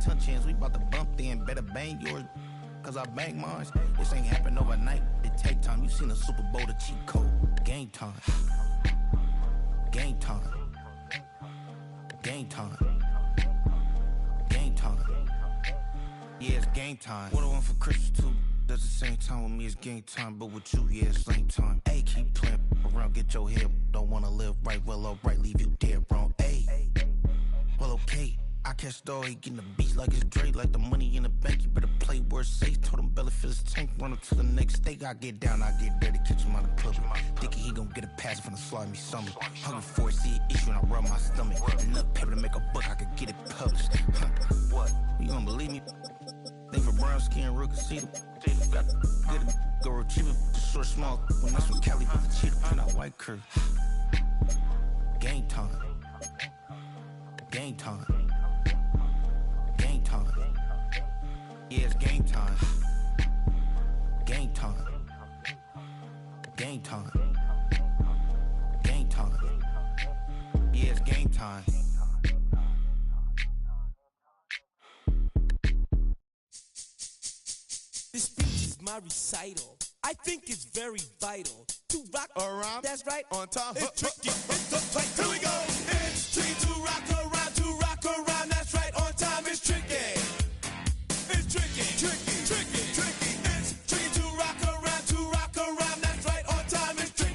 touch-ins. We bout to bump then, better bang yours, cause I bang mine. This ain't happen overnight, it take time. You seen a Super Bowl, the cheat code. Game time. Game time. Game time. Game time. Yeah, it's game time. What I want for Christmas too. At the same time with me, it's game time. But with you, yeah, it's same time. Hey, keep playing around, get your head. Don't wanna live right, well, alright, leave you dead wrong. Hey, well, okay. I catch the dog, he getting the beats like it's Dre, like the money in the bank. You better play where it's safe. Told him belly fill his tank, run up to the next state. I get down, I get dirty, catch him on the club. Thinking he gon' get a pass from the slide me something. Hungry for it, see an issue and I rub my stomach. Enough paper to make a book, I could get it published. What? You don't believe me? Think for brown skin, real conceited. Got good go retrieve it, the short small. When that's from Cali, but the cheetah print out white curve. Game time. Game time. Game time. Yeah, it's game time. Game time. Game time. Game time. Yeah, it's game time. This speech is my recital. I think it's very vital to rock around. That's right. On time. It's tricky. It's the fight. Here we go. It's tricky to rock around, to rock around. That's right. On time. It's tricky. It's tricky, tricky, tricky, tricky. It's tricky to rock around, to rock around. That's right. On time. It's tricky.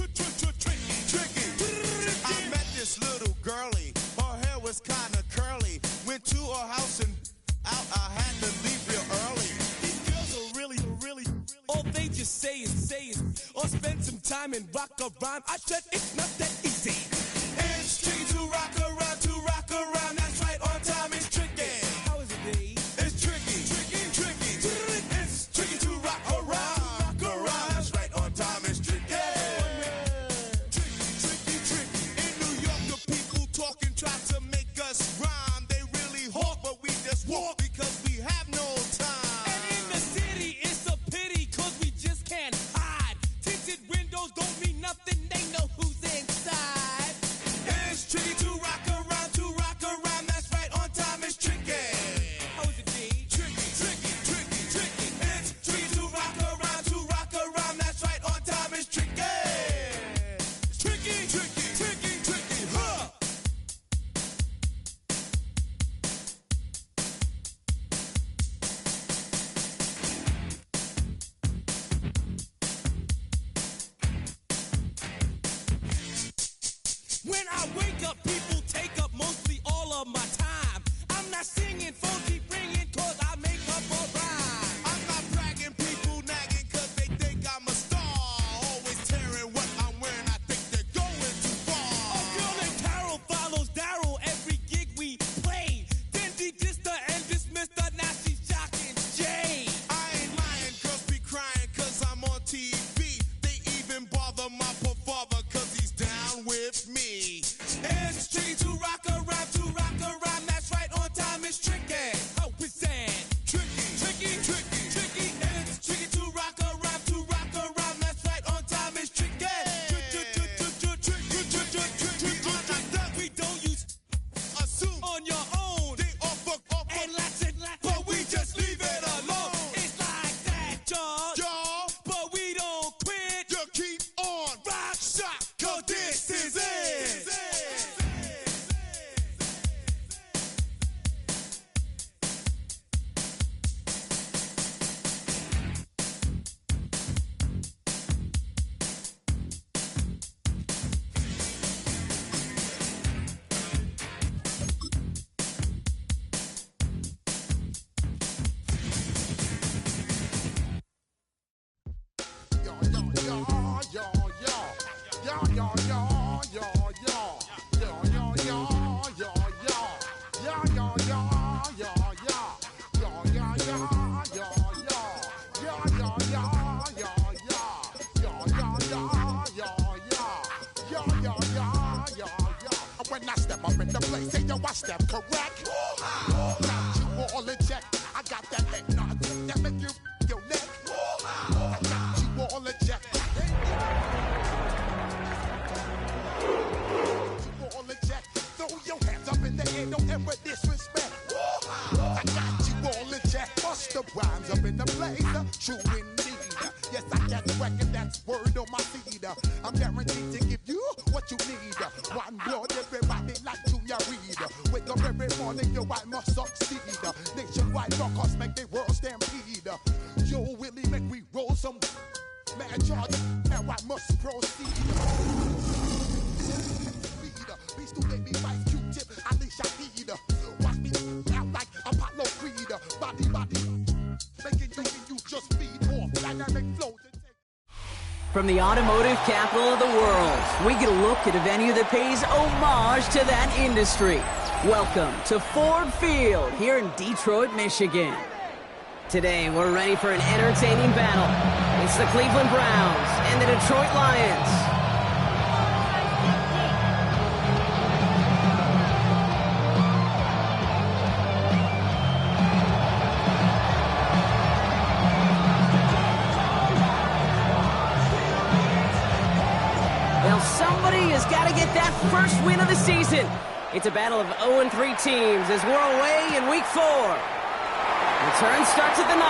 Tricky, tricky. I met this little girlie. Her hair was kind of curly. Went to her house and out. I had to leave real early. All they just say is, or spend some time and rock a rhyme. I said it's not that easy. It's tricky to rock around, to rock around. That's right, on time it's tricky. How is it, Dave? It's tricky, tricky, tricky. It's tricky to rock around, That's right, on time it's tricky. Tricky, tricky, tricky. In New York, the people talking try to make us rhyme. They really hawk, but we just walk because we have no time. And in the city, it's a pity, cause we just can't hide. Tinted windows don't mean nothing, they know who's inside. It's tricky to rock around, to rock around. That's right, on time it's tricky. How is it, Dave? Tricky, tricky, tricky, tricky. It's tricky to rock around, to rock around. That's right, on time it's tricky. Tricky, tricky, tricky, tricky, huh? When I wake up, people take up mostly all of my time. I'm not singing, phone keep ringing, cause I make up a rhyme. I'm not bragging, people nagging, cause they think I'm a star. Always tearing what I'm wearing, I think they're going too far. A girl named Carol follows Daryl every gig we play. Then she dissed her and dismissed her, now she's shocking Jay. I ain't lying, girls be crying, cause I'm on TV. They even bother my poor father, cause he's down with me. It's tricky to rock around, to rock around. That's right, on time it's tricky. How is that? Tricky, tricky, tricky, tricky. It's tricky to rock around, to rock around. That's right, on time it's tricky. We don't use Assume on your own. they all fuck off, And lots and lots, but we just leave it alone. it's like that, y'all. Y'all, But we don't quit. you keep on rock shot, cause this is it. When I step up in the place, say yo, I step correct. Got you all in check. I got that head nod that make you your neck. I got you all in check. You all in check. Throw your hands up in the air, don't ever disrespect. in the place, true indeed. Yes, I can reckon that's word on my seed. I'm guaranteed to give you what you need. One blood, everybody like Junior Reed. Wake up every morning, yo, I must succeed. Nationwide rockers make the world stampede. Yo, Willie, make we roll some mad charge. Now I must proceed. Be student, be vice Q-tip, at least I need. Watch me out like Apollo Creed. Body, making you just feed off dynamic flows. From the automotive capital of the world, we get a look at a venue that pays homage to that industry. Welcome to Ford Field here in Detroit, Michigan. Today, we're ready for an entertaining battle. It's the Cleveland Browns and the Detroit Lions. Somebody has got to get that first win of the season. It's a battle of 0-3 teams as we're away in Week 4. Return starts at the 9.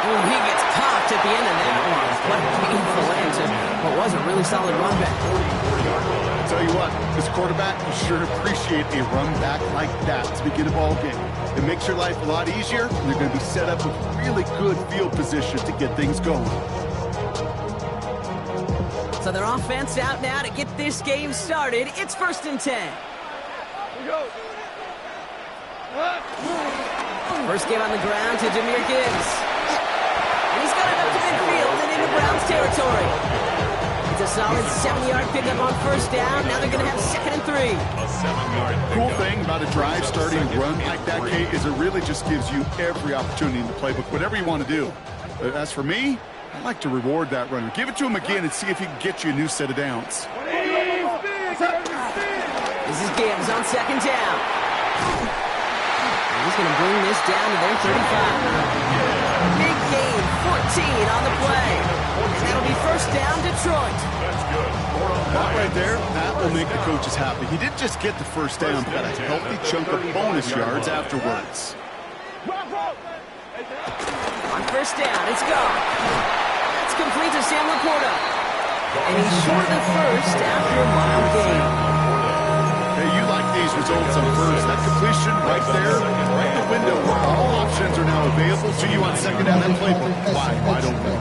Oh, he gets popped at the end of that one. What a painful end to what was a really solid run back. I'll tell you what, this quarterback, you sure appreciate a run back like that to begin a ball game. It makes your life a lot easier, and you're going to be set up with really good field position to get things going. So their offense out now to get this game started. It's 1st and 10. First game on the ground to Jahmyr Gibbs. And he's got it up to midfield and into Browns territory. It's a solid 7-yard pickup on first down. Now they're going to have 2nd and 3. Cool thing about a drive starting a run like that, Kate, is it really just gives you every opportunity in the playbook, whatever you want to do. As for me, I like to reward that runner. Give it to him again and see if he can get you a new set of downs. This is Gibbs on 2nd down. He's going to bring this down to their 35. Big gain, 14 on the play. And that'll be 1st down, Detroit. That right there, that will make the coaches happy. He didn't just get the first down, but got a healthy chunk of bonus yards afterwards. On 1st down, it's gone. That's complete to Sam Laporta. And he's short of the first after a wild game. Hey, you like these results on first. That completion right there, right in the window where all options are now available to you on 2nd down. That playbook wide open.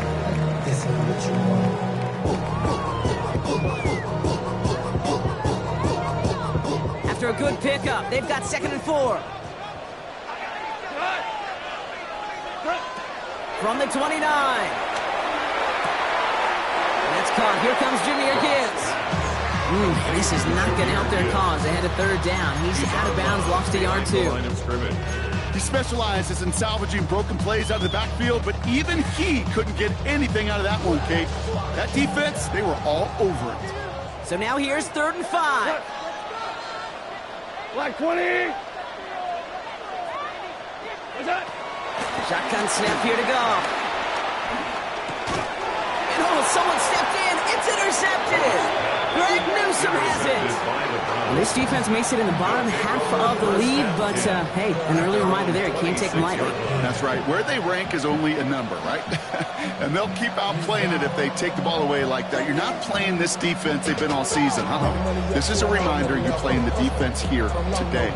After a good pickup, they've got 2nd and 4. From the 29. That's caught. Here comes Jahmyr Gibbs. This is not going to help their cause. They had a 3rd down. He's out of bounds, lost a yard too. He specializes in salvaging broken plays out of the backfield, but even he couldn't get anything out of that one, Kate. That defense, they were all over it. So now here's 3rd and 5. Black 20. What's that? Shotgun snap here to go. And someone stepped in. It's intercepted. Greg Newsome has it. Well, this defense may sit in the bottom half of the league, but hey, an early reminder there, it can't take them lightly. That's right. Where they rank is only a number, right? And they'll keep outplaying it if they take the ball away like that. You're not playing this defense they've been all season. This is a reminder you're playing the defense here today.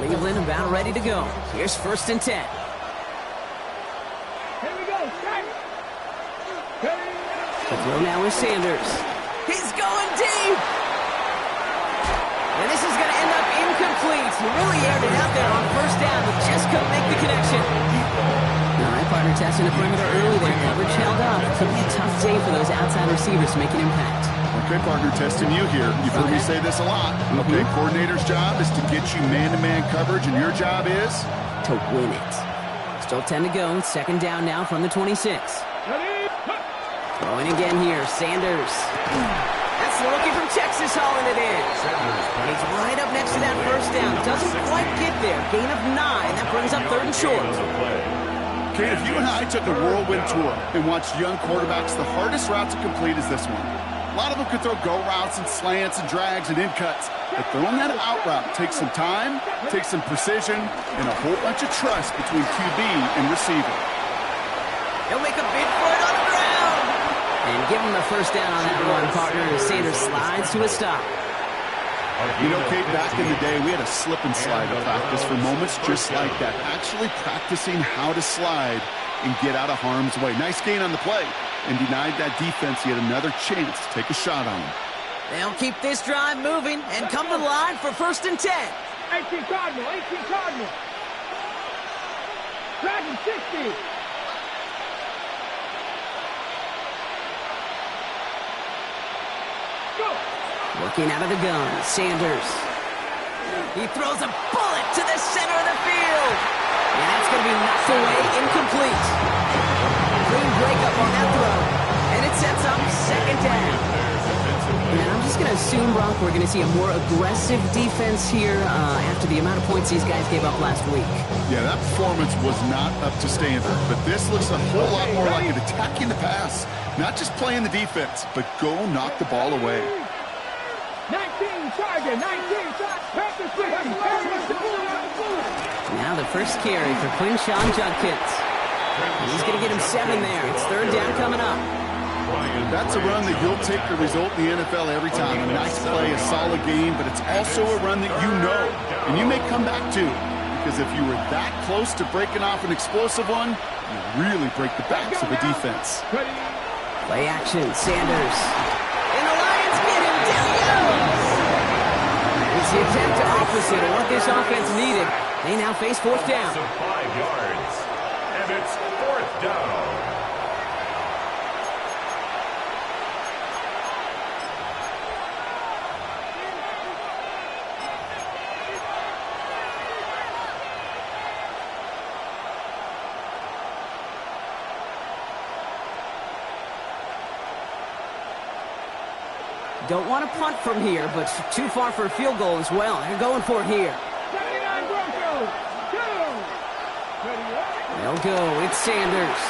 Cleveland about ready to go. Here's 1st and 10. The throw now is Sanders. He's going deep! And this is going to end up incomplete. He really aired it out there on 1st down, but just couldn't make the connection. All right, partner, testing the perimeter early there. Coverage held up. It's going to be a tough day for those outside receivers to make an impact. Okay, partner, testing you here. You've heard me say this a lot. Okay, coordinator's job is to get you man-to-man coverage, and your job is? To win it. Still 10 to go. 2nd down now from the 26. Throwing again here, Sanders. That's the rookie from Texas hauling it in. He's right up next to that 1st down. Doesn't quite get there. Gain of 9. That brings up 3rd and short. Kate, if you and I took a whirlwind tour and watched young quarterbacks, the hardest route to complete is this one. A lot of them could throw go routes and slants and drags and in cuts. But throwing that out route takes some time, takes some precision, and a whole bunch of trust between QB and receiver. He'll make a bid for it on the ground. And give him the first down on that run, partner, as Sanders slides to a stop. You know, Kate, back in the day, we had a slip and slide at practice for moments just like that. Actually practicing how to slide and get out of harm's way. Nice gain on the play, and denied that defense yet another chance to take a shot on him. They'll keep this drive moving and come to the line for 1st and 10. 18 Cardinal, 18 Cardinal. Dragon 60. Go. Working out of the gun, Sanders. He throws a bullet to the center of the field. And that's going to be knocked away, incomplete. Clean breakup on that throw. And it sets up 2nd down. And I'm just going to assume, Brock, we're going to see a more aggressive defense here after the amount of points these guys gave up last week. Yeah, that performance was not up to standard, but this looks a whole lot more like an attacking the pass. Not just playing the defense, but go knock the ball away. 19 Charger, 19 Charger. Now the first carry for Quinshon Judkins. He's going to get him 7 there. It's 3rd down coming up. That's a run that you'll take the result in the NFL every time. A nice play, a solid game, but it's also a run that you know, and you may come back to. Because if you were that close to breaking off an explosive one, you really break the backs of the defense. Play action, Sanders. And the Lions get him. Down he goes. It's the attempt opposite of what this offense needed. They now face 4th down. 5 yards. And it's 4th down. Don't want to punt from here, but too far for a field goal as well. They're going for it here. 79 Broncos. They'll go. It's Sanders.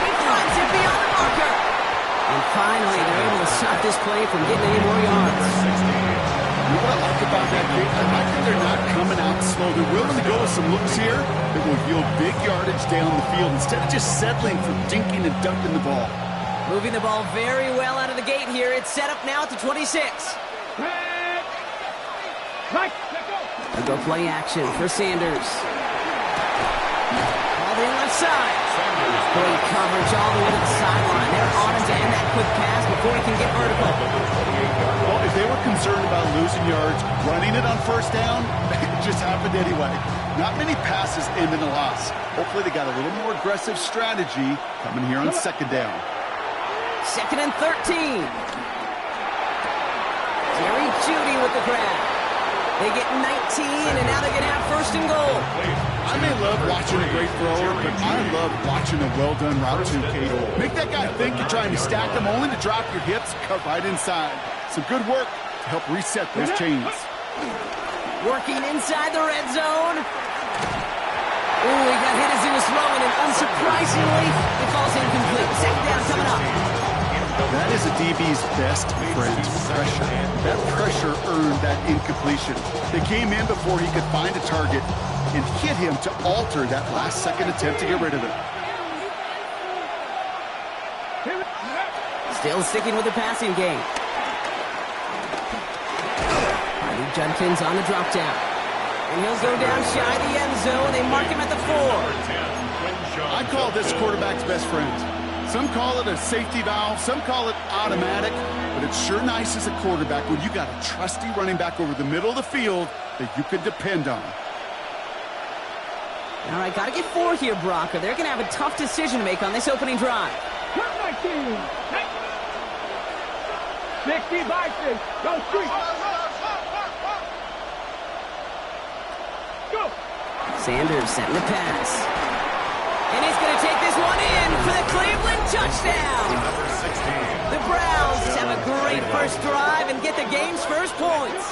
He finds it beyond the marker. And finally, they're able to stop this play from getting any more yards. You know what I like about that kick? I like that they're not coming out slow. They're willing to go with some looks here that will yield big yardage down the field instead of just settling for dinking and dunking the ball. Moving the ball very well out of the gate here. It's set up now at the 26. Right. They'll go play action for Sanders. All the left side. Great coverage all the way to the sideline. They're on him to end that quick pass before he can get vertical. Well, if they were concerned about losing yards, running it on 1st down, it just happened anyway. Not many passes end in a loss. Hopefully they got a little more aggressive strategy coming here on 2nd down. 2nd and 13. Jerry Jeudy with the grab. They get 19, and now they're going to have 1st and goal. I may love watching a great thrower, but I love watching a well-done route too, Kate. Make that guy think you're trying to stack them only to drop your hips, cut right inside. Some good work to help reset those chains. Working inside the red zone. Ooh, he got hit as he was throwing, and unsurprisingly, it falls incomplete. 2nd down coming up. That is a DB's best friend, pressure. That pressure earned that incompletion. They came in before he could find a target and hit him to alter that last-second attempt to get rid of it. Still sticking with the passing game. Riley Judkins on the drop down. And he'll go down shy of the end zone. They mark him at the 4. I call this quarterback's best friend. Some call it a safety valve, some call it automatic, but it's sure nice as a quarterback when you got a trusty running back over the middle of the field that you can depend on. All right, got to get 4 here, Brock, or they're going to have a tough decision to make on this opening drive. 19. 60 by 6. Go street. Go. Sanders setting the pass. And he's going to take this one in for the Cleveland touchdown. The Browns have a great first drive and get the game's first points.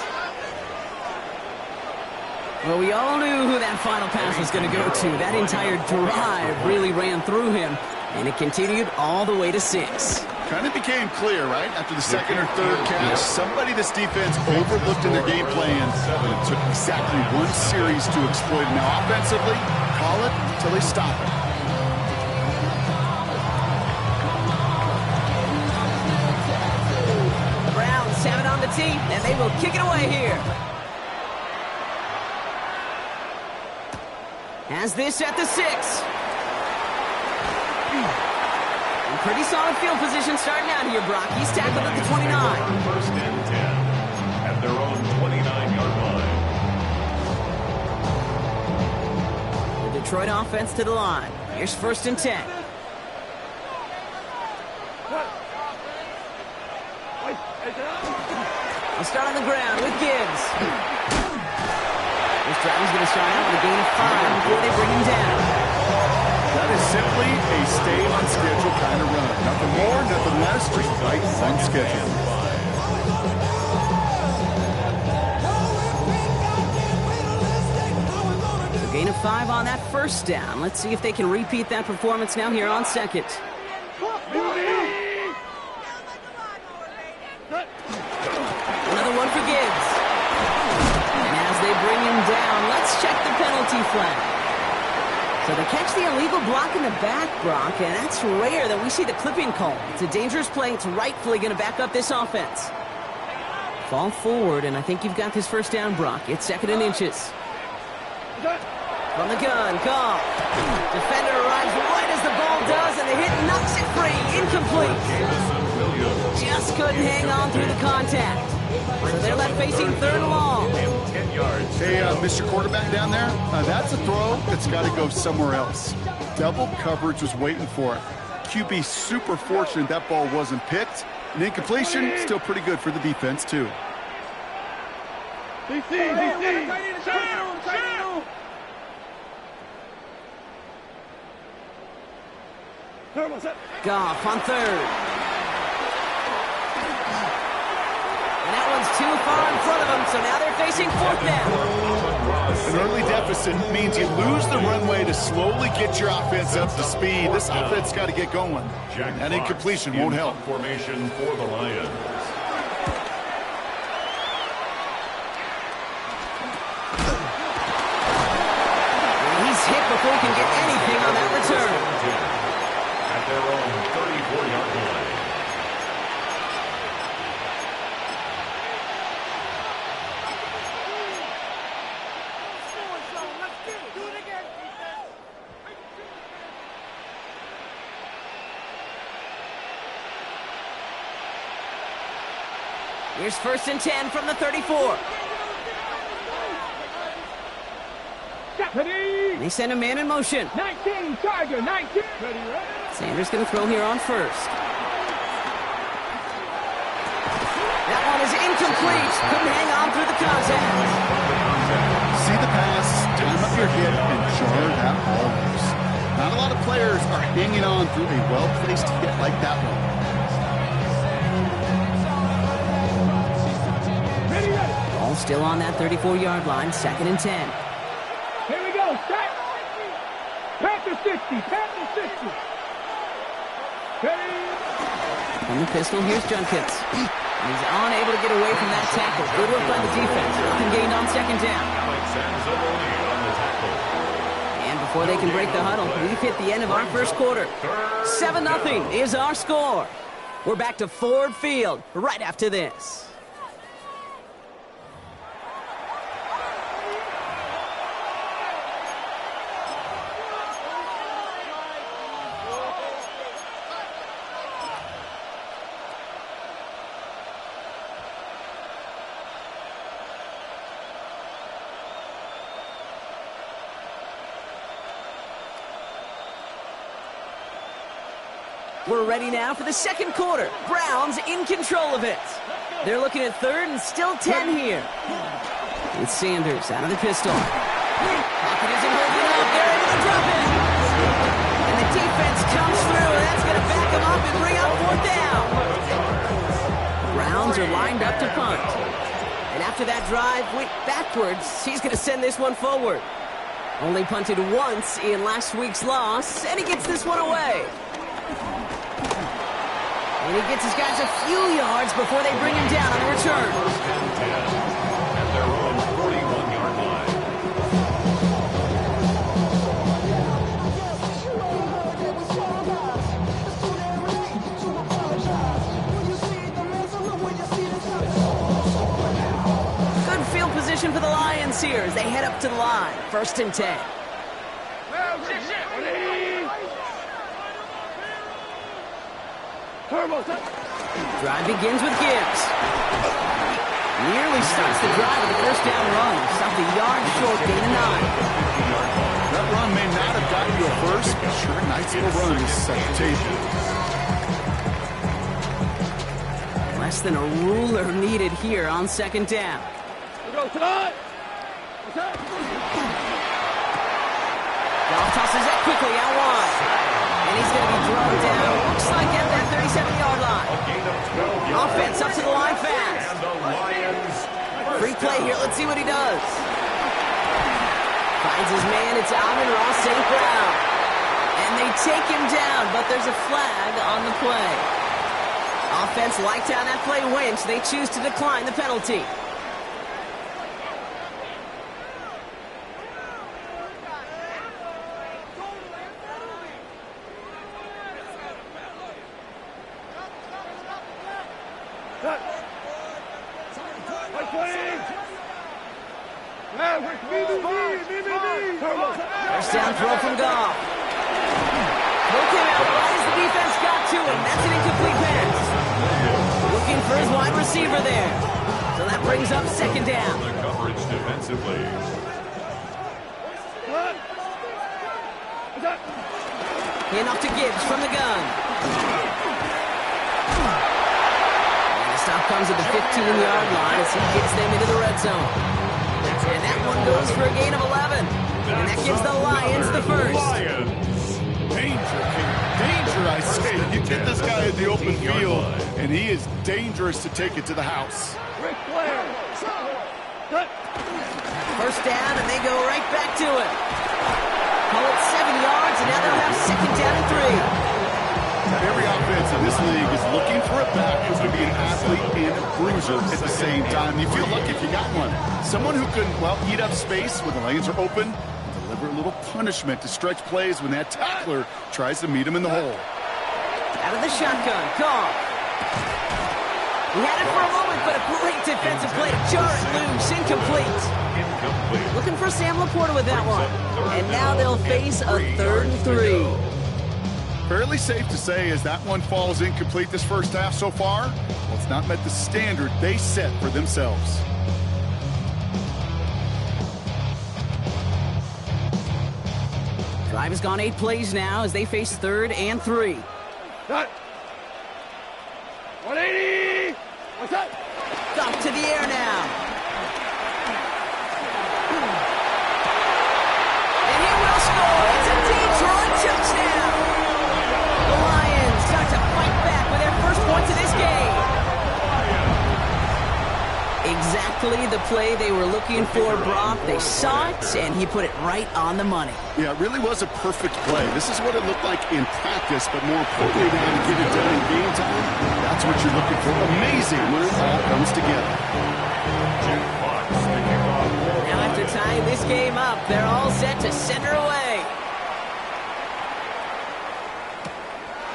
Well, we all knew who that final pass was going to go to. That entire drive really ran through him, and it continued all the way to 6. Kind of became clear, right? After the second or third catch, somebody this defense overlooked in their game plan. And it took exactly one series to exploit it. Now, offensively, call it until they stop it. The Browns have it on the tee, and they will kick it away here. Has this at the 6. Pretty solid field position starting out here, Brock. He's tackled at the 29. First and 10 at their own 29-yard line. The Detroit offense to the line. Here's first and 10. We'll start on the ground with Gibbs. This drive is going to start out with a gain of 5 before they bring him down. That is simply a stay-on-schedule kind of run. Nothing more, nothing less, just right on schedule. A gain of 5 on that first down. Let's see if they can repeat that performance now here on second. Another one for Gibbs. And as they bring him down, let's check the penalty flag. So they catch the illegal block in the back, Brock, and that's rare that we see the clipping call. It's a dangerous play. It's rightfully going to back up this offense. Fall forward, and I think you've got this first down, Brock. It's second and inches. From the gun, call. Defender arrives right as the ball does, and the hit knocks it free. Incomplete. Just couldn't hang on through the contact. So they're left facing third and long. Hey, Mr. Quarterback down there, that's a throw that's got to go somewhere else. Double coverage was waiting for it. QB super fortunate that ball wasn't picked. And incompletion, still pretty good for the defense, too. Goff on third. And that one's too far in front of them, so now they're facing fourth down. An early deficit means you lose the runway to slowly get your offense up to speed. This offense got to get going. That incompletion won't help. Formation for the Lions. He's hit before he can get anything on that return. At their own 34-yard line. Here's first and 10 from the 34. And they send a man in motion. 19, Charger, 19. Sanders going to throw here on first. That one is incomplete. Couldn't hang on through the contact. See the pass, jam up your hip, and jar that ball loose. Not a lot of players are hanging on through a well-placed hit like that one. Ball still on that 34-yard line, second and 10. Here we go, set. Panther 60, Panther 60. Ready? From the pistol, here's Junkins. He's unable to get away from that tackle. Good work by the defense. Nothing gained on second down. And before they can break the huddle, we've hit the end of our first quarter. 7-0 is our score. We're back to Ford Field right after this. We're ready now for the second quarter. Browns in control of it. They're looking at third and still 10 here. With Sanders out of the pistol. Pocket isn't holding up. They're able to drop it. And the defense comes through, and that's going to back them up and bring up fourth down. Browns are lined up to punt. And after that drive went backwards, he's going to send this one forward. Only punted once in last week's loss, and he gets this one away. And he gets his guys a few yards before they bring him down on the return. At their own 41-yard line. Good field position for the Lions here as they head up to the line. 1st and 10. Drive begins with Gibbs. Nearly starts the drive with the first down run. Stopped a yard short, gain of 9. That run may not have gotten you a first, but sure, nice little run to set the table. Less than a ruler needed here on 2nd down. Go tonight. Goff tosses that quickly out wide. And he's going to be drummed down. Looks like at that 37-yard line. Offense up to the line fast. And the Lions. Free play here. Let's see what he does. Finds his man. It's Amon-Ra St. Brown. And they take him down, but there's a flag on the play. Offense liked how that play went. They choose to decline the penalty. First down throw from Goff. Look him out right as the defense got to him. That's an incomplete pass. Looking for his wide receiver there. So that brings up 2nd down. The coverage defensively. Hand off to Gibbs from the gun. And the stop comes at the 15-yard line as he gets them into the red zone. And that one goes for a gain of 11. And that gives the Lions the first. Danger, King. Danger, I say. You get this guy in the open field, and he is dangerous to take it to the house. First down, and they go right back to it. Call it 7 yards, and now they'll have 2nd down and 3. Every offense in this league is looking for a back who's going to be an athlete and a bruiser at the same time. You feel lucky if you got one. Someone who can, well, eat up space when the lanes are open and deliver a little punishment to stretch plays when that tackler tries to meet him in the hole. Out of the shotgun, Goff. He had it for a moment, but a great defensive play to jar it loose. Incomplete. Looking for Sam Laporta with that one. And now they'll face a 3rd and 3. Fairly safe to say as that one falls incomplete this first half so far, well, it's not met the standard they set for themselves. Drive has gone 8 plays now as they face 3rd and 3. Cut. 180. What's that? Goff to the air now. And he will score. It's a Detroit touchdown. The Lions start to fight back with their first points of this game. Exactly the play they were looking for, Brock. They saw it, and he put it right on the money. Yeah, it really was a perfect play. This is what it looked like in practice, but more importantly, now to get it done in game time, that's what you're looking for. Amazing when it all comes together. Now after tying this game up, they're all set to send her away.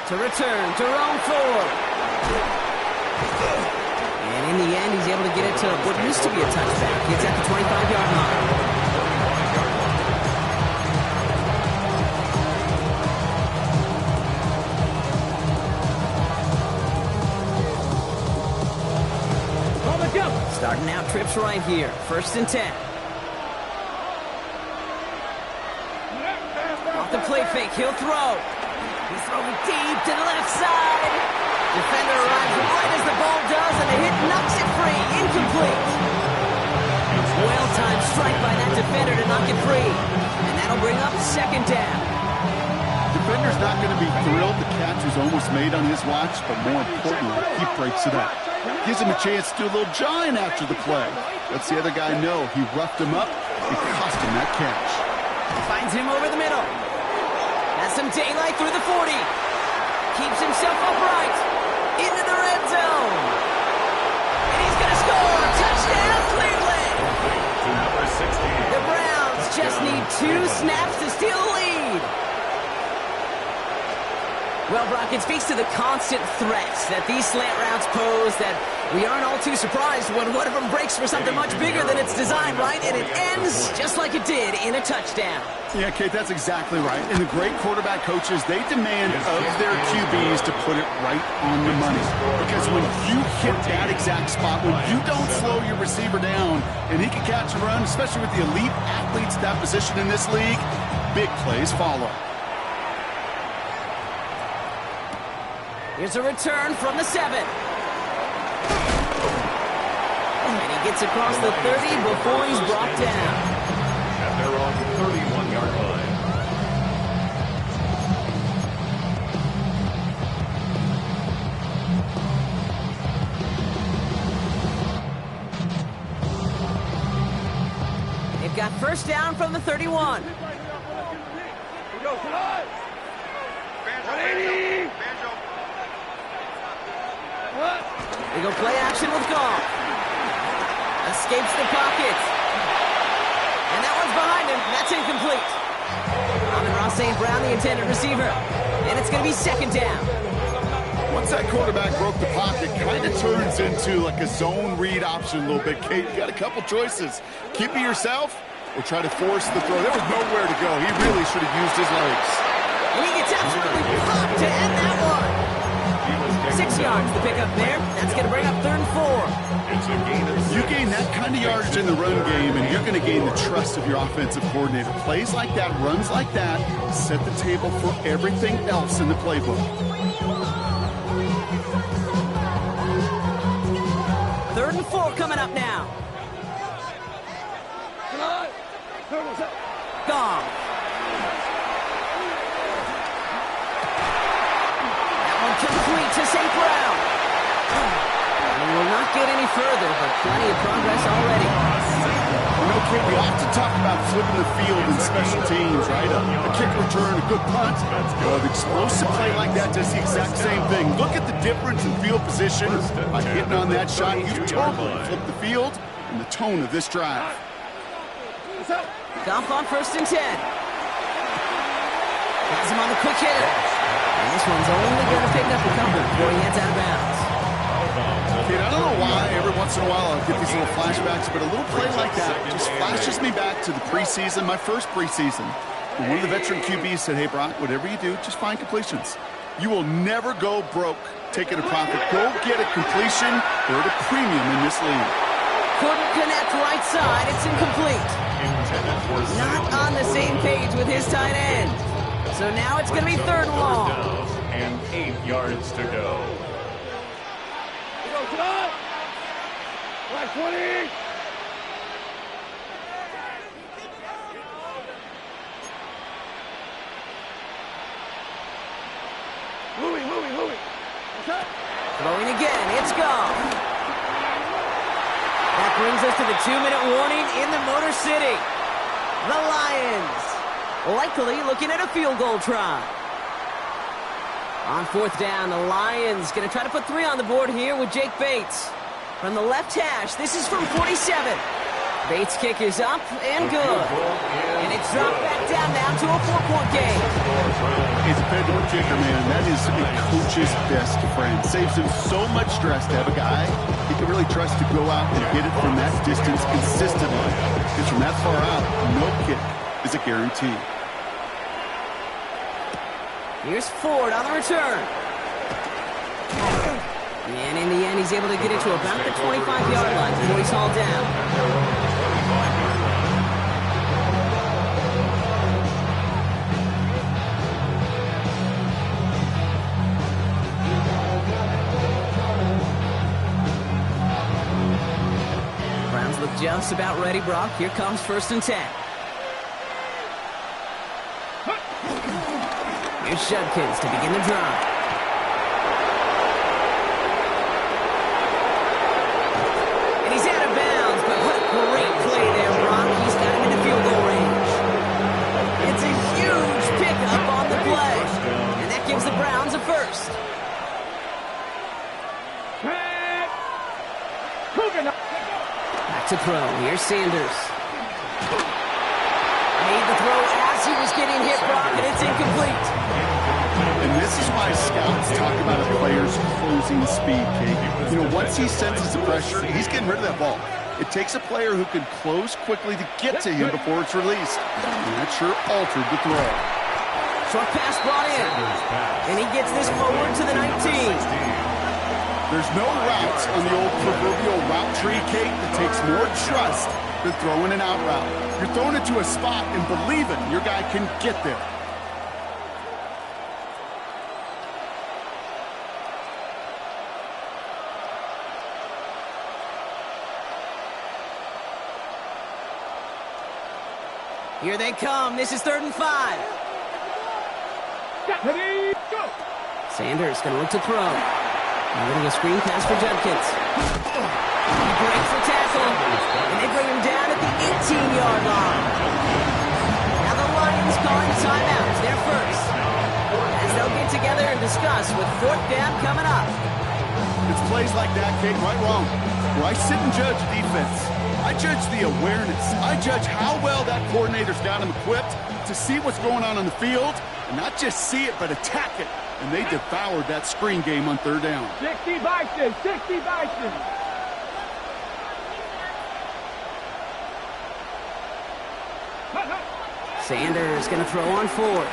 To return, Jerome Ford. And in the end, he's able to get it to what used to be a touchback. It's at the 25-yard line. Starting out trips right here. 1st and 10. Off the play fake, he'll throw. He's throwing deep to the left side. Defender arrives right as the ball does, and the hit knocks it free. Incomplete. Well-timed strike by that defender to knock it free. And that'll bring up 2nd down. Defender's not going to be thrilled the catch was almost made on his watch, but more importantly, he breaks it up. Gives him a chance to do a little giant after the play. Lets the other guy know he roughed him up and cost him that catch. Finds him over the middle. Has some daylight through the 40. Keeps himself upright. 2 snaps to steal the lead. Well, Brock, it speaks to the constant threats that these slant routes pose, that we aren't all too surprised when one of them breaks for something much bigger than its design, right? And it ends just like it did in a touchdown. Yeah, Kate, that's exactly right. And the great quarterback coaches, they demand of their QBs to put it right on the money. Because when you hit that exact spot, when you don't slow your receiver down and he can catch and run, especially with the elite athletes at that position in this league, big plays follow. Here's a return from the 7. And he gets across the 30 before he's brought down. And they're on the 31-yard line. They've got first down from the 31. We go tonight. 180. They go play action with Goff. Escapes the pocket. And that one's behind him. That's incomplete. Amon-Ra St. Brown, the intended receiver. And it's going to be second down. Once that quarterback broke the pocket, kind of turns into like a zone read option a little bit. Kate, you got a couple choices. Keep it yourself or try to force the throw. There was nowhere to go. He really should have used his legs. And he gets absolutely popped to end that one. 6 yards to pick up there. That's going to bring up 3rd and 4. You gain that kind of yardage in the run game, and you're going to gain the trust of your offensive coordinator. Plays like that, runs like that, set the table for everything else in the playbook. 3rd and 4 coming up now. Goff. Complete to St. Brown. We will not get any further, but plenty of progress already. You know, Kate, we often talk about flipping the field in special teams, right? A kick return, a good punt. Well, an explosive play like that does the exact same thing. Look at the difference in field position. By hitting on that shot, you've totally flipped the field and the tone of this drive. Goff on 1st and 10. Has him on the quick hitter. And this one's only going to pick up a couple before he gets out of bounds. Kate, I don't know why every once in a while I'll get these little flashbacks, but a little play like that just flashes me back to the preseason, my first preseason. When one of the veteran QBs said, hey, Brock, whatever you do, just find completions. You will never go broke taking a profit. Go get a completion. They're at a premium in this league. Couldn't connect right side. It's incomplete. Not on the same page with his tight end. So now it's going to be 3rd and long. And 8 yards to go. We go tonight. Black 20. Louie. What's that? Throwing again. It's Goff. That brings us to the 2-minute warning in the Motor City. The Lions likely looking at a field goal try. On 4th down, the Lions going to try to put 3 on the board here with Jake Bates. From the left hash, this is from 47. Bates' kick is up and good. And it's dropped back down now to a 4-point game. He's a dependable kicker, man. That is a coach's best friend. Saves him so much stress to have a guy he can really trust to go out and hit it from that distance consistently. Because from that far out, no kick is a guarantee. Here's Ford on the return. And in the end, he's able to get it to about the 25-yard line before he's hauled down. Browns look just about ready, Brock. Here comes 1st and 10. Here's Judkins to begin the drive. And he's out of bounds, but what a great play there, Brock. He's got him in the field goal range. It's a huge pickup on the play. And that gives the Browns a first. Back to throw. Here's Sanders. And he Made the throw as he was getting hit, Brock, and it's incomplete. And this is why scouts talk about a player's closing speed, Kate. You know, once he senses the pressure, he's getting rid of that ball. It takes a player who can close quickly to get to him before it's released. And that sure altered the throw. Short pass brought in. And he gets this forward to the 19. There's no routes on the old proverbial route tree, Kate, that takes more trust than throwing an out route. You're throwing it to a spot and believing your guy can get there. Here they come. This is 3rd and 5. Ready, go! Sanders going to look to throw. A little screen pass for Judkins. He breaks the tackle, and they bring him down at the 18-yard line. Now the Lions calling timeouts. They're first. As they'll get together and discuss with 4th down coming up. It's plays like that, Kate, right wrong. Where I sit and judge defense. I judge the awareness. I judge how well that coordinator's got him equipped to see what's going on the field, and not just see it, but attack it. And they devoured that screen game on 3rd down. 60 Bison, 60 Bison. Sanders going to throw on 4th.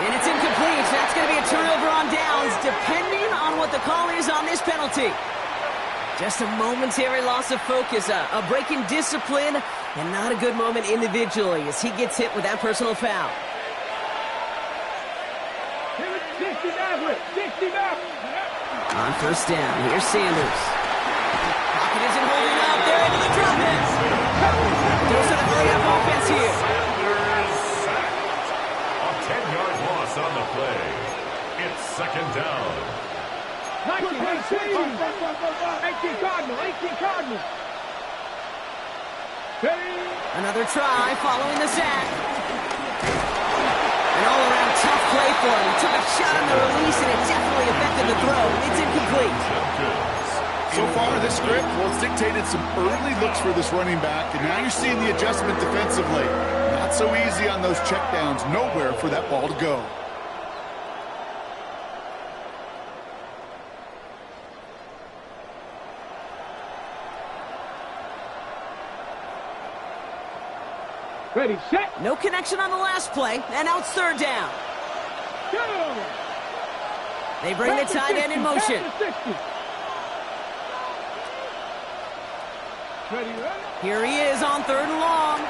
And it's incomplete. That's going to be a turnover on downs, depending on what the call is on this penalty. Just a momentary loss of focus, a break in discipline, and not a good moment individually as he gets hit with that personal foul. 60 Maverick, 60 Maverick. On 1st down, here's Sanders. Pocket isn't holding up. They're into the drop-in. Throws an early-up offense here. Sanders sacked. A 10-yard loss on the play. It's 2nd down. 19 Cardinal, 18 Cardinal. Another try following the sack. An all-around tough play for him. He took a shot on the release, and it definitely affected the throw. It's incomplete. So far, this script, well, it's dictated some early looks for this running back, and now you're seeing the adjustment defensively. Not so easy on those checkdowns. Nowhere for that ball to go. Ready, set. No connection on the last play, and now it's 3rd down. Go! They bring the tight end in motion. Ready, ready. Here he is on 3rd and long.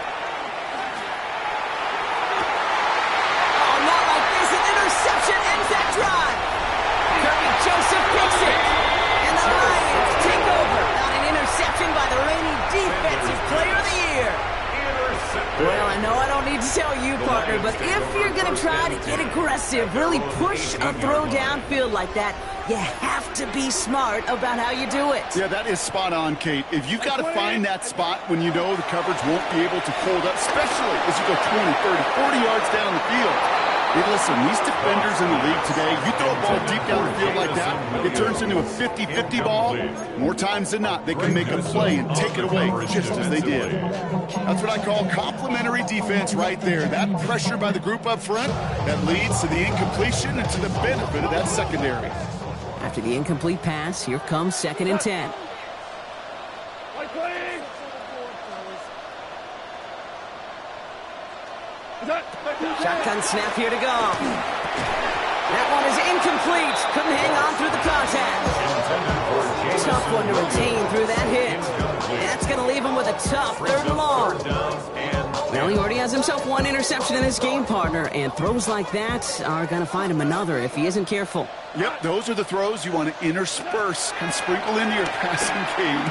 Oh, not like this. An interception ends that drive. Kirby Joseph picks it. And the Lions take over on an interception by the reigning Defensive Player of the Year. Well, I know I don't need to tell you, partner, but if you're going to try to get aggressive, really push a throw downfield like that, you have to be smart about how you do it. Yeah, that is spot on, Kate. If you've got to find that spot when you know the coverage won't be able to hold up, especially as you go 20, 30, 40 yards down the field. Hey, listen, these defenders in the league today, you throw a ball deep down the field like that, it turns into a 50-50 ball. More times than not, they can make a play and take it away just as they did. That's what I call complementary defense right there. That pressure by the group up front, that leads to the incompletion and to the benefit of that secondary. After the incomplete pass, here comes 2nd and 10. Shotgun snap here to go. That one is incomplete. Couldn't hang on through the contact. Tough one to retain through that hit. That's going to leave him with a tough 3rd and long. Well, he already has himself 1 interception in his game, partner, and throws like that are going to find him another if he isn't careful. Yep, those are the throws you want to intersperse and sprinkle into your passing game.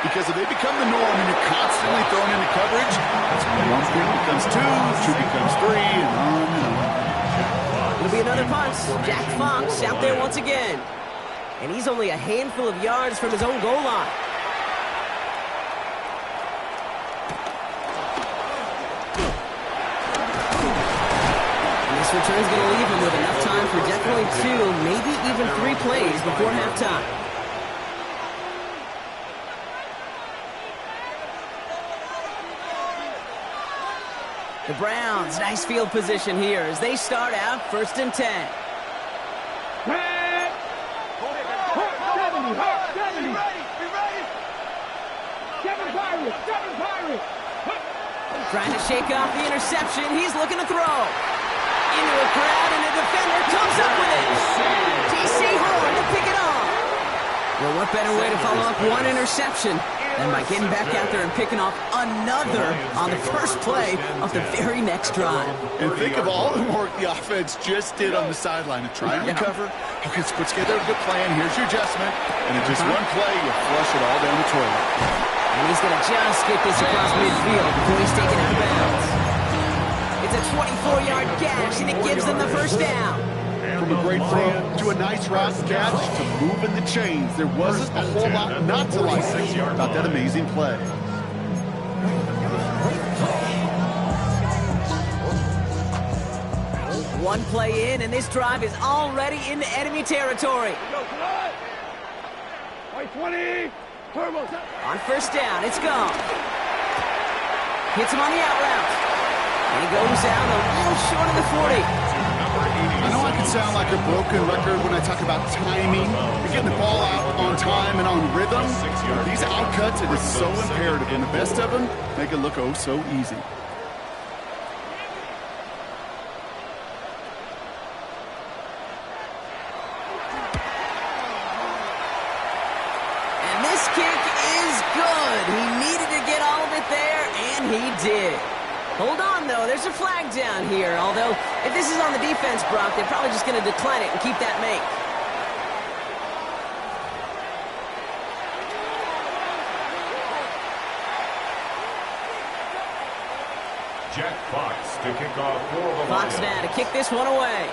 Because if they become the norm and you're constantly thrown into coverage, that's when 1 thing becomes 2, 2 becomes 3, and on and on. It'll be another punt. Jack Fox out there once again. And he's only a handful of yards from his own goal line. And this return's going to leave him with enough time for definitely 2, maybe even 3 plays before halftime. The Browns, nice field position here as they start out 1st and 10. Red. 70. Seven Pirates. Trying to shake off the interception. He's looking to throw. Into a crowd, and a defender comes up with it. T.C. Horn to pick it off. Well, what better way to follow up one interception than by getting back out there and picking off another on the first play of the very next drive. And think of all the work the offense just did on the sideline to try and recover. Okay, let's put together a good plan. Here's your adjustment. And in just one play, you flush it all down the toilet. And he's going to just get this across midfield before he's taken out of bounds. It's a 24-yard gash, and it gives them the first down. From a great throw to a nice route catch to moving the chains. There wasn't a whole lot not to like about that amazing play. One play in, and this drive is already into enemy territory. White 20. Turbo. On first down, it's gone. Hits him on the out route. And he goes out a little short of the 40. I know I can sound like a broken record when I talk about timing and getting the ball out on time and on rhythm. These outcuts, it is so imperative, and the best of them make it look oh so easy. And this kick is good. He needed to get all of it there, and he did. Hold on, though. There's a flag down here. Although, if this is on the defense, Brock, they're probably just going to decline it and keep that make. Jack Fox to kick off for the Fox now to kick this one away.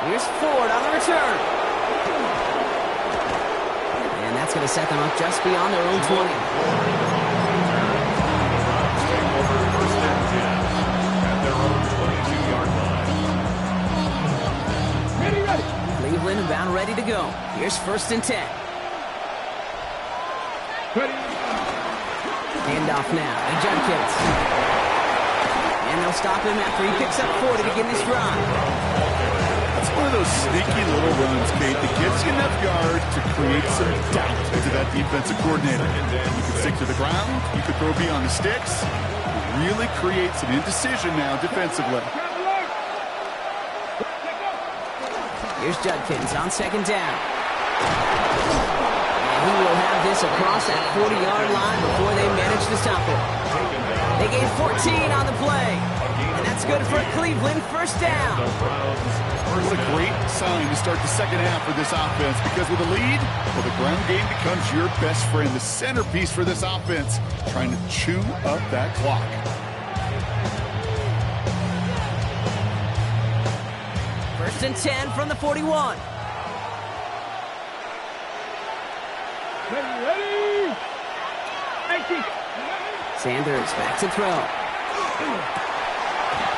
Here's Ford on the return. And that's going to set them up just beyond their own 20. First and 10 at their own 22-yard line. Ready. Cleveland about ready to go. Here's 1st and 10. Ready. Handoff now to Judkins. And they'll stop him after he picks up 40 to begin this drive. It's one of those sneaky little runs, Kate, that gets you enough yards to create some doubt into that defensive coordinator. You can stick to the ground, you can throw beyond the sticks, really create some indecision now defensively. Here's Judkins on 2nd down. And he will have this across that 40-yard line before they manage to stop it. They gain 14 on the play. And that's good for a Cleveland first down. What a great sign to start the second half for this offense, because with a lead, well, the ground game becomes your best friend, the centerpiece for this offense, trying to chew up that clock. First and 10 from the 41. Ready. Sanders back to throw.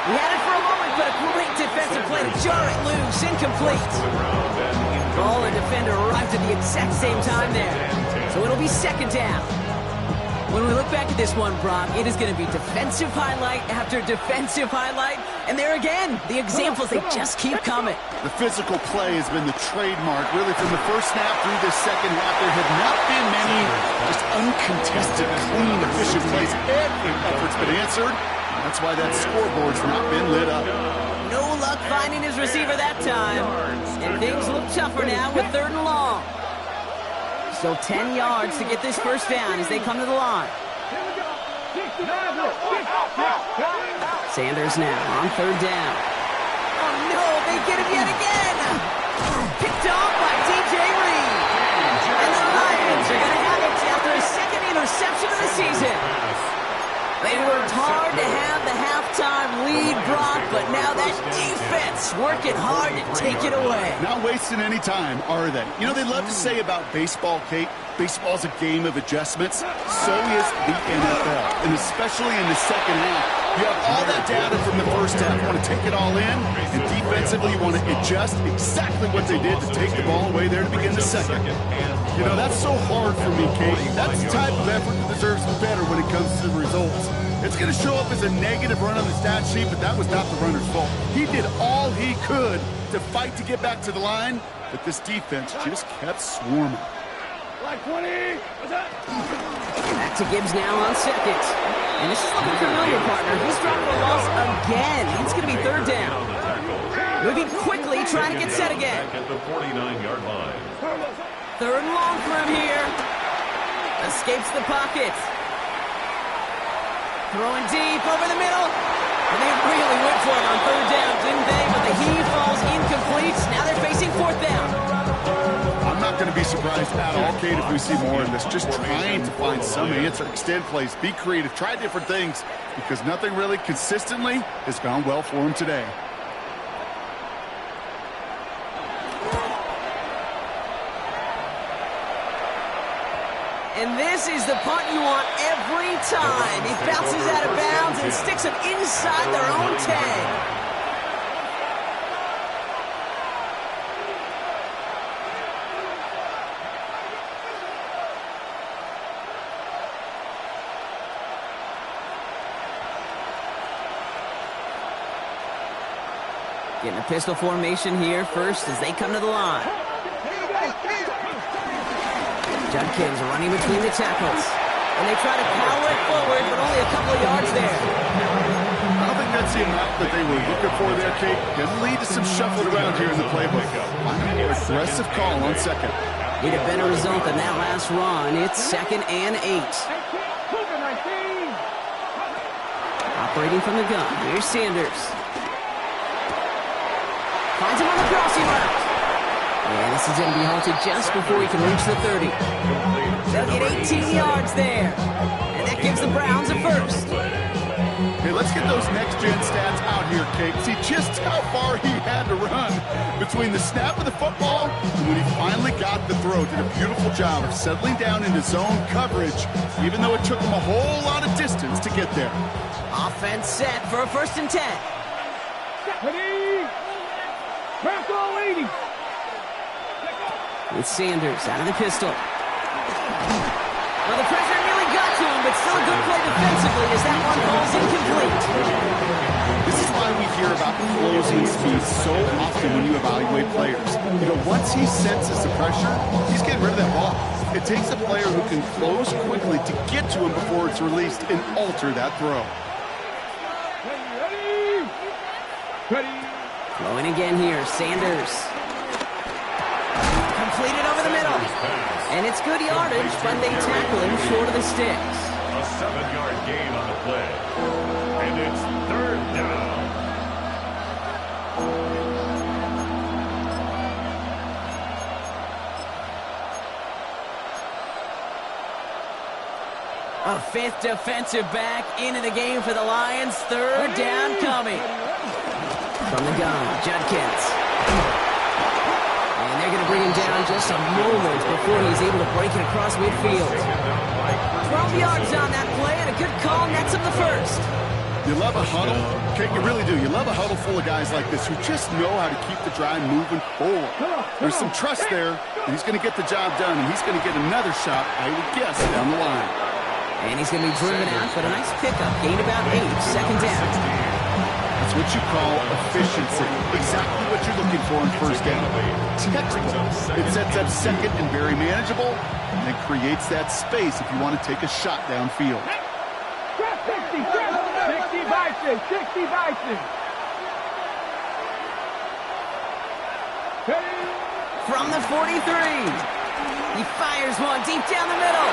He had it for a moment, but a great defensive play to jar it loose, incomplete. Ball and defender arrived at the exact same time there. So it'll be 2nd down. When we look back at this one, Brock, it is going to be defensive highlight after defensive highlight. And there again, the examples, they just keep coming. The physical play has been the trademark, really, from the first snap through this second half. There have not been many just uncontested, clean, efficient plays. Every effort's been answered. That's why that scoreboard's not been lit up. No luck finding his receiver that time. And things look tougher now with 3rd and long. Still 10 yards to get this first down as they come to the line. Sanders now on 3rd down. Oh no, they get him yet again. Picked off by DJ Reed. And the Lions are going to have it after a 2nd interception of the season. They worked hard to have the halftime lead, Brock, but now that defense working hard to take it away. Not wasting any time, are they? You know, they love to say about baseball, Kate, baseball's a game of adjustments. So is the NFL, and especially in the second half. You have all that data from the first half. You want to take it all in, and defense defensively, you want to adjust exactly what they did to take the ball away there to begin the second. You know, that's so hard for me, Kate. That's the type of effort that deserves better when it comes to the results. It's going to show up as a negative run on the stat sheet, but that was not the runner's fault. He did all he could to fight to get back to the line, but this defense just kept swarming. Like 20. Back to Gibbs now on second. And this is looking familiar, partner. He's dropping a loss again. It's going to be third down. Moving quickly, trying to get set again. At the 49-yard line. Third and long for him here. Escapes the pocket. Throwing deep over the middle. And they really went for it on third down, didn't they? But the heave falls incomplete. Now they're facing fourth down. I'm not going to be surprised at all, Kate, if we see more of this. Just trying to find some answer, extend plays, be creative, try different things, because nothing really consistently has gone well for him today. And this is the punt you want every time. It bounces out of bounds and sticks them inside their own 10. Getting a pistol formation here first as they come to the line. Judkins running between the tackles. And they try to power it forward, but only a couple of yards there. I don't think that's the amount that they were looking for there, Kate. Going to lead to some shuffled around here in the playbook. An aggressive call on second. Need a better result than that last run. It's 2nd and 8. Operating from the gun. Here's Sanders. Finds him on the crossing route. And this is going to be halted just before he can reach the 30. They'll get 18 yards there. And that gives the Browns a first. Hey, let's get those next-gen stats out here, Kate. See just how far he had to run between the snap of the football and when he finally got the throw. Did a beautiful job of settling down into zone coverage, even though it took him a whole lot of distance to get there. Offense set for a 1st and 10. With Sanders out of the pistol. Well, the pressure nearly got to him, but still a good play defensively as that one falls incomplete. This is why we hear about closing speed so often when you evaluate players. You know, once he senses the pressure, he's getting rid of that ball. It takes a player who can close quickly to get to him before it's released and alter that throw. Ready. Flowing again here, Sanders. Completed over the middle. And it's good yardage, but they tackle him short of the sticks. A 7-yard gain on the play. And it's third down. A 5th defensive back into the game for the Lions. Third down coming. From the gun, Judkins. And they're going to bring him down just a moment before he's able to break it across midfield. 12 yards on that play, and a good call nets him the first. You love a huddle. Okay, you really do. You love a huddle full of guys like this who just know how to keep the drive moving forward. There's some trust there, and he's going to get the job done, and he's going to get another shot, I would guess, down the line. And he's going to be driven out, but a nice pickup. Gain about 8, 2nd down. That's what you call efficiency. Exactly what you're looking for in first down. Textbook. It sets up second and very manageable, and it creates that space if you want to take a shot downfield. 60 Bison. From the 43. He fires one deep down the middle.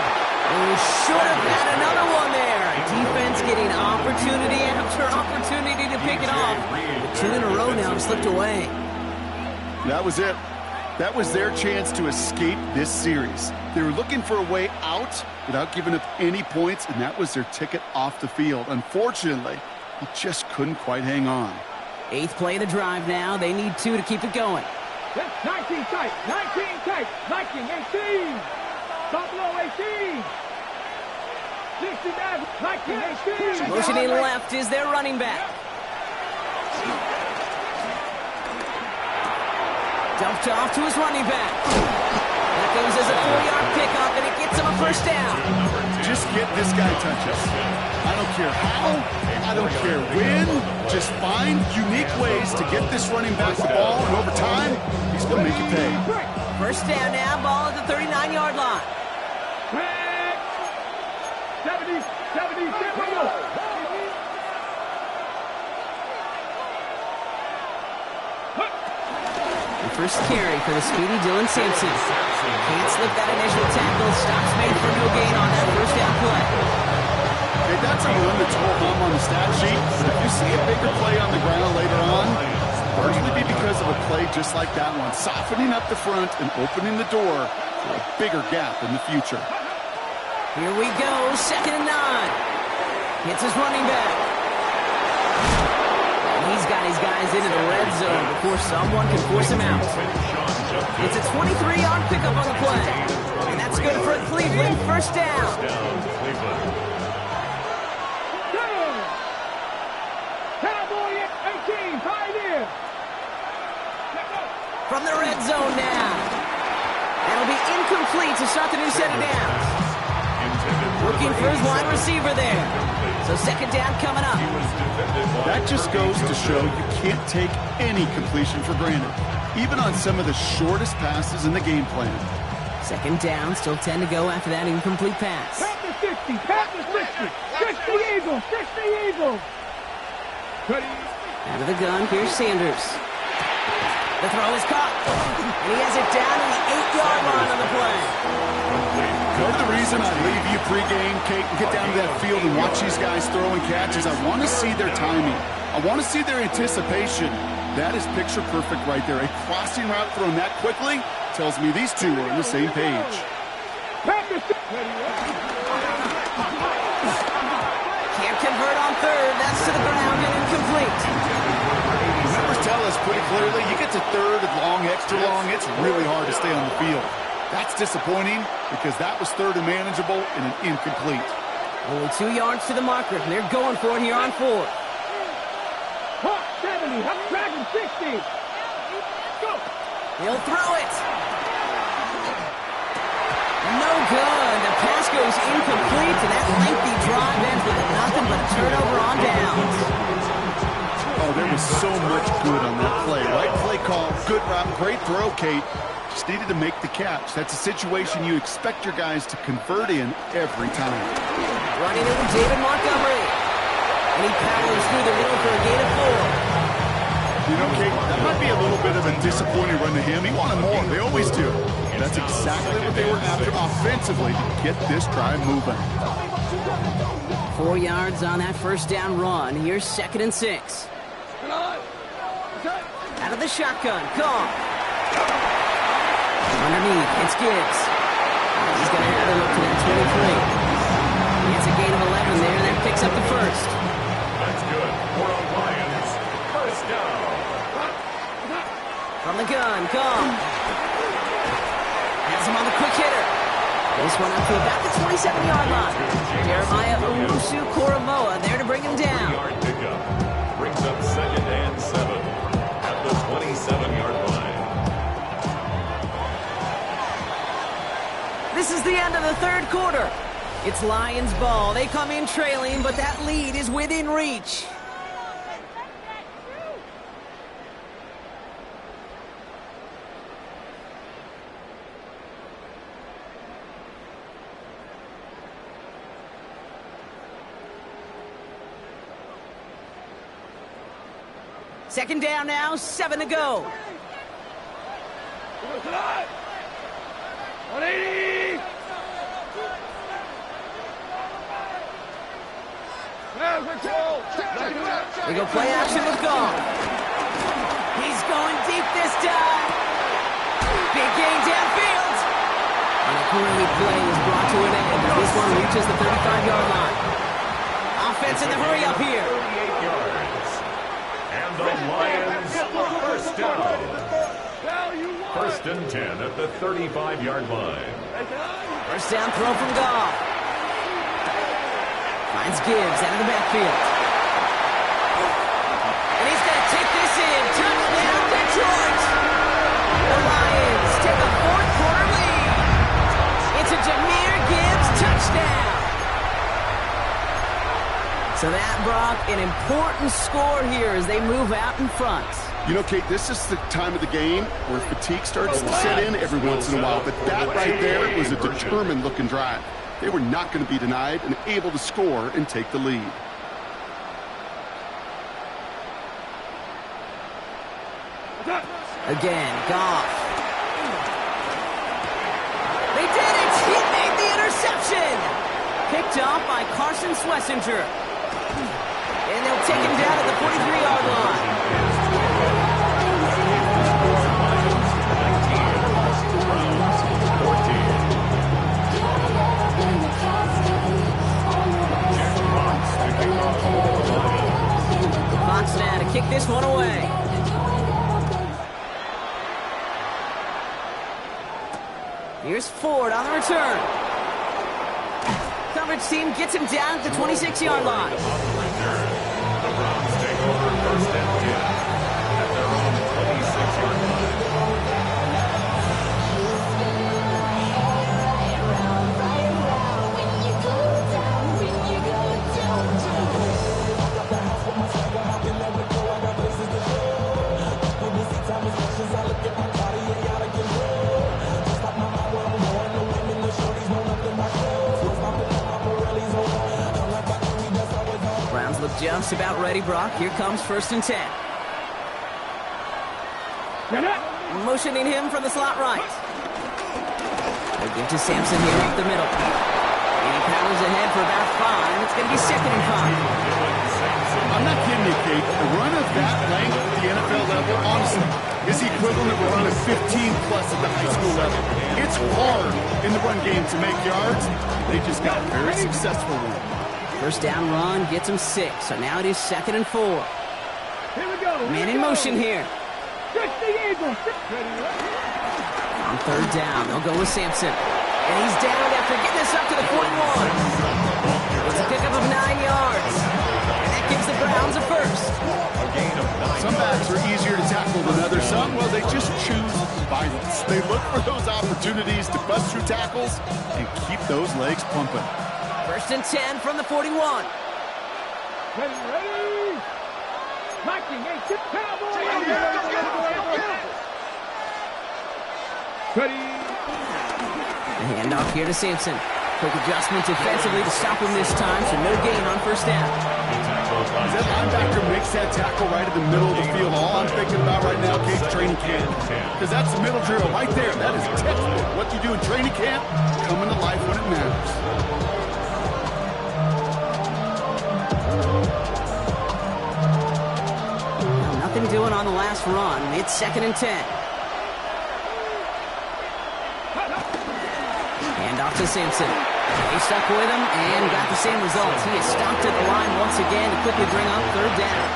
And should have had another one there. Defense getting opportunity after opportunity to pick it off. But 2 in a row now have slipped away. That was it. That was their chance to escape this series. They were looking for a way out without giving up any points, and that was their ticket off the field. Unfortunately, he just couldn't quite hang on. 8th play of the drive now. They need 2 to keep it going. 19 tight. 18. Buffalo 18. 19. Motioning left is their running back. Dumped off to his running back. That goes as a 4-yard pickup, and it gets him a first down. Just get this guy touches. I don't care how, I don't care when. Just find unique ways to get this running back the ball, and over time, he's going to make it pay. First down now, ball at the 39-yard line. 70, go. First carry for the speedy Dylan Sampson. Can't slip that initial tackle. Stops made for no gain on that first down play. Okay, that's a run that's home on the stat sheet. But if you see a bigger play on the ground later on, largely be because of a play just like that one, softening up the front and opening the door for a bigger gap in the future. Here we go, 2nd and 9. Hits his running back. He's got his guys into the red zone before someone can force him out. It's a 23-yard pickup on the play. And that's good for Cleveland. First down. Cowboy 18, Pioneer. From the red zone now. That'll be incomplete to start the new set of downs. Looking for his wide receiver there. So 2nd down coming up. That just goes to show you can't take any completion for granted, even on some of the shortest passes in the game plan. 2nd down, still 10 to go after that incomplete pass. Pat the 60, pat the 60. 60 Eagles, 60 Eagles. Out of the gun, here's Sanders. The throw is caught. And he has it down to the 8-yard line on the play. Part of the reason I leave you pregame, Kate, and get down to that field and watch these guys throw and catch is I want to see their timing. I want to see their anticipation. That is picture perfect right there. A crossing route thrown that quickly tells me these two are on the same page. Can't convert on 3rd. That's to the ground and incomplete. Numbers tell us pretty clearly, you get to 3rd and long, extra long, it's really hard to stay on the field. That's disappointing because that was 3rd and manageable and an incomplete. Only 2 yards to the marker. They're going for it here on 4th. Hawk 70, Hawk Dragon 60. Go. He'll throw it. No good. The pass goes incomplete, and that lengthy drive ends with nothing but a turnover on downs. Oh, there was so much good on that play. Right play call, good route, great throw, Kate. Just needed to make the catch. That's a situation you expect your guys to convert in every time. Running it with David Montgomery. And he powers through the middle for a gain of 4. You know, Kate, that might be a little bit of a disappointing run to him. He wanted more. They always do. That's exactly what they were after offensively to get this drive moving. 4 yards on that first down run. Here's 2nd and 6. Out of the shotgun. Call. Underneath, it's Gibbs. He's going to have it up to that 23. He gets a gain of 11 there. That picks up the first. That's good. For the Lions. First down. From the gun, Gong. Has him on the quick hitter. This one up to about the 27-yard line. Jeremiah Owusu-Koramoah there to bring him down. 3-yard pickup. Brings up 2nd and 7 at the 27-yard line. This is the end of the 3rd quarter. It's Lions ball. They come in trailing, but that lead is within reach. Second down now, 7 to go. 180. They go play action with Gong. He's going deep this time. Big gain downfield. And a great play is brought to an end. This one reaches the 35-yard line. Offense in the hurry up here. 38 yards. And the Lions first down. 1st and 10 at the 35-yard line. First down throw from Goff. Finds Gibbs out of the backfield. And he's going to take this in. Touchdown, Detroit. The Brock, an important score here as they move out in front. You know, Kate, this is the time of the game where fatigue starts to set in every once in a while. But that right there was a determined-looking drive. They were not going to be denied and able to score and take the lead. Again, Goff. They did it! He made the interception! Picked off by Carson Schlesinger. And they'll take him down at the 43-yard line. Fox now to kick this one away. Here's Ford on the return. Coverage team gets him down at the 26-yard line. The Browns take over 1st and 10 at their own 26-yard line. Look just about ready, Brock. Here comes 1st and 10. Motioning him from the slot right. They give to Sampson here up the middle. He powers ahead for about 5. It's going to be 2nd and 5. I'm not kidding you, Kate. A run of that length at the NFL level, honestly, is the equivalent of a run of 15-plus at the high school level. It's hard in the run game to make yards. They just got very successful with it. First down run gets him 6, so now it is 2nd and 4. Here we go. Man in motion here. Stretch the eagle. On 3rd down, they'll go with Sampson. And he's down after getting this up to the 41. It's a pickup of 9 yards. And that gives the Browns a first. Some backs are easier to tackle than others. Some, well, they just choose violence. They look for those opportunities to bust through tackles and keep those legs pumping. 1st and 10 from the 41. Ready. Marching, tip Cowboy. Ready. The handoff here to Sampson. Quick adjustment defensively to stop him this time, so no gain on 1st down. As that linebacker makes that tackle right in the middle of the field, all I'm thinking about right now, Kate, training camp. Because that's the middle drill right there. That is textbook. What you do in training camp, coming to life when it matters. Nothing doing on the last run. It's 2nd and 10. Hand off to Sampson. He stuck with him and got the same results. He is stopped at the line once again to quickly bring up 3rd down.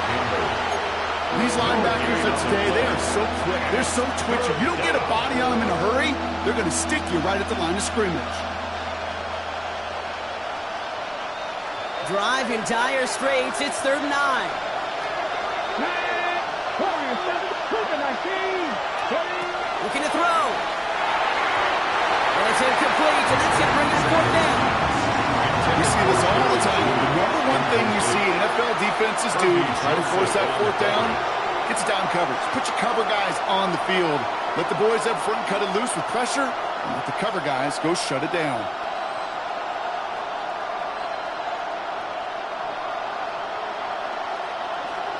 These linebackers of today, they are so quick. They're so twitchy. You don't get a body on them in a hurry, they're going to stick you right at the line of scrimmage. Drive in dire straits. It's 3rd and 9. Looking to throw. And it's incomplete, and that's going to bring us 4th down. We see this all the time. The number one thing you see NFL defenses do to try to force that 4th down, it's down coverage. Put your cover guys on the field. Let the boys up front cut it loose with pressure, and let the cover guys go shut it down.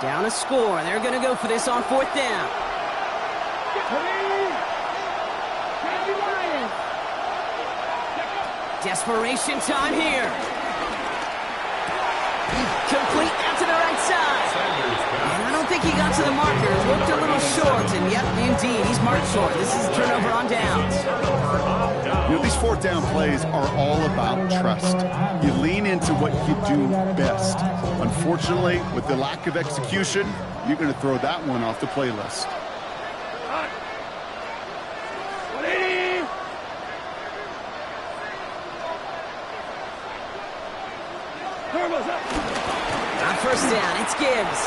Down a score. They're going to go for this on 4th down. Desperation time here. Complete out to the right side. And I don't think he got to the markers. Looked a little short, and yep, indeed, he's marked short. This is a turnover on downs. You know, these 4th down plays are all about trust. You lean into what you do best. Unfortunately, with the lack of execution, you're going to throw that one off the playlist. On 1st down, it's Gibbs.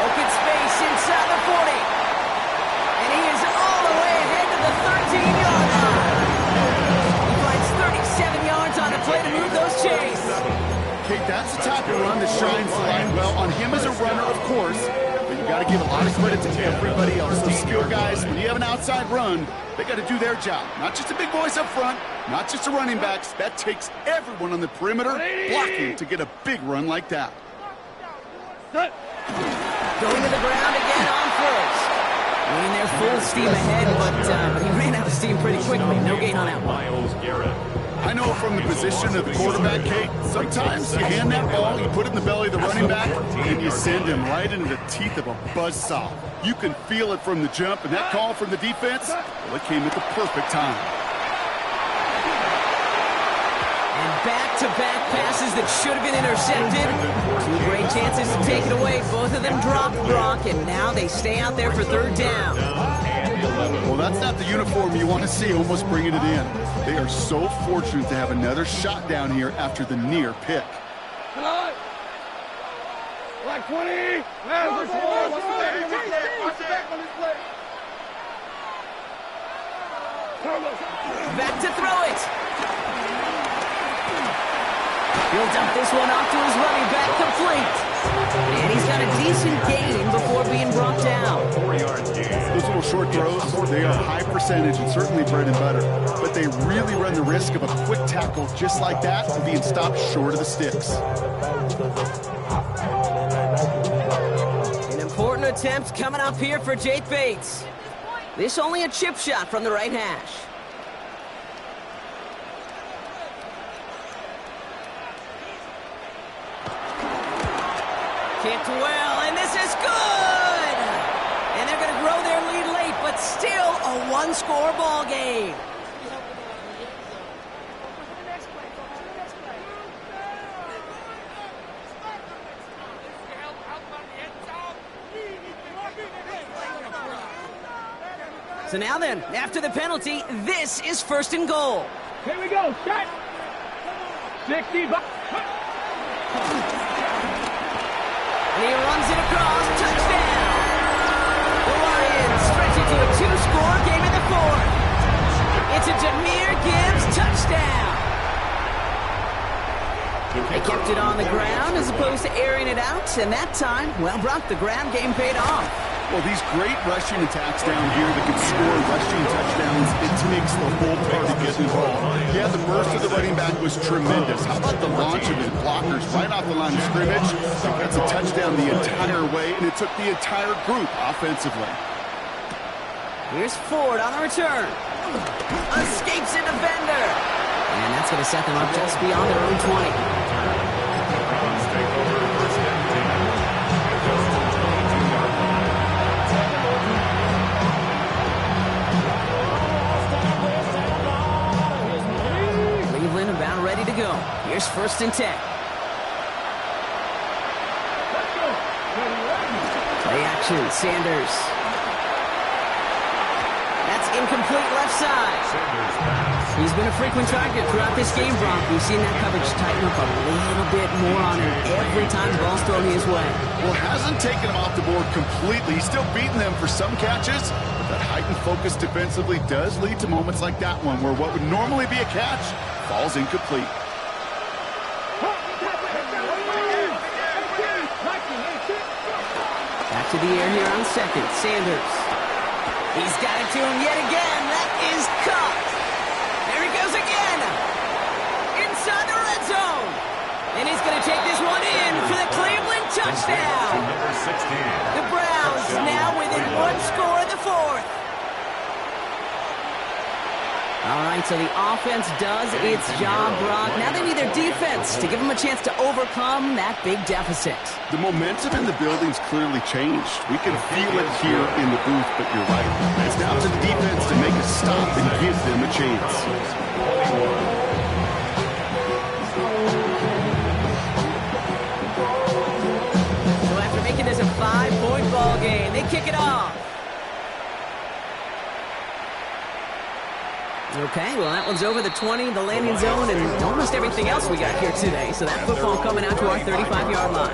Open space inside the 40. And he is all the way ahead to the 13-yard line. He finds 37 yards on the play to move those chains. Kate, that's the type of run I give a lot of credit to everybody else. Those skill guys, when you have an outside run, they got to do their job. Not just the big boys up front, not just the running backs. That takes everyone on the perimeter blocking to get a big run like that. Going to the ground again on first. I mean, they're full steam ahead, but he ran out of steam pretty quickly. No gain on that one. Myles Garrett. I know from the position of the quarterback, Kate, sometimes you hand that ball, you put it in the belly of the running back, and you send him right into the teeth of a buzzsaw. You can feel it from the jump, and that call from the defense, well, it came at the perfect time. And back-to-back passes that should have been intercepted. Two great chances to take it away. Both of them dropped Brock, and now they stay out there for third down. Well, that's not the uniform you want to see almost bringing it in. They are so fortunate to have another shot down here after the near pick. Black 20. Back to throw it. He'll dump this one off to his running back, complete. And he's got a decent gain before being brought down. 4 yards gain. Those little short throws, they are high percentage and certainly bread and butter. But they really run the risk of a quick tackle just like that and being stopped short of the sticks. An important attempt coming up here for Jake Bates. This only a chip shot from the right hash. Kicked well, and this is good! And they're going to grow their lead late, but still a one-score ball game. So now then, after the penalty, this is first and goal. Here we go, shot. 65. And he runs it across, touchdown! The Lions stretch it to a two-score game in the fourth. It's a Jahmyr Gibbs touchdown. They kept it on the ground as opposed to airing it out, and that time, well, Brock, the ground game paid off. Well, these great rushing attacks down here that can score rushing touchdowns, it takes the whole party to get involved. Yeah, the burst of the running back was tremendous. How about the launch of his blockers right off the line of scrimmage? That's a touchdown the entire way, and it took the entire group offensively. Here's Ford on the return. Escapes a defender. And that's going to set them up just beyond their own 20. Browns take over first and 10. Just the 22-yard line. Cleveland about ready to go. Here's first and 10. Play action, Sanders. That's incomplete left side. Sanders pass. He's been a frequent target throughout this game, Brock. We've seen that coverage tighten up a little bit more on him every time the ball's thrown his way. Well, hasn't taken him off the board completely. He's still beating them for some catches, but that heightened focus defensively does lead to moments like that one where what would normally be a catch falls incomplete. Back to the air here on second. Sanders. He's got it to him yet again. That is caught. There he goes again. Inside the red zone. And he's going to take this one in for the Cleveland touchdown. Number 16. The Browns now within one score in the fourth. All right, so the offense does its job, Brock. Now they need their defense to give them a chance to overcome that big deficit. The momentum in the building's clearly changed. We can feel it here in the booth, but you're right. It's now to the defense to make a stop and give them a chance. So after making this a 5-point ball game, they kick it off. Okay, well, that one's over the 20, the landing zone, and almost everything else we got here today. So that football coming out to our 35-yard line.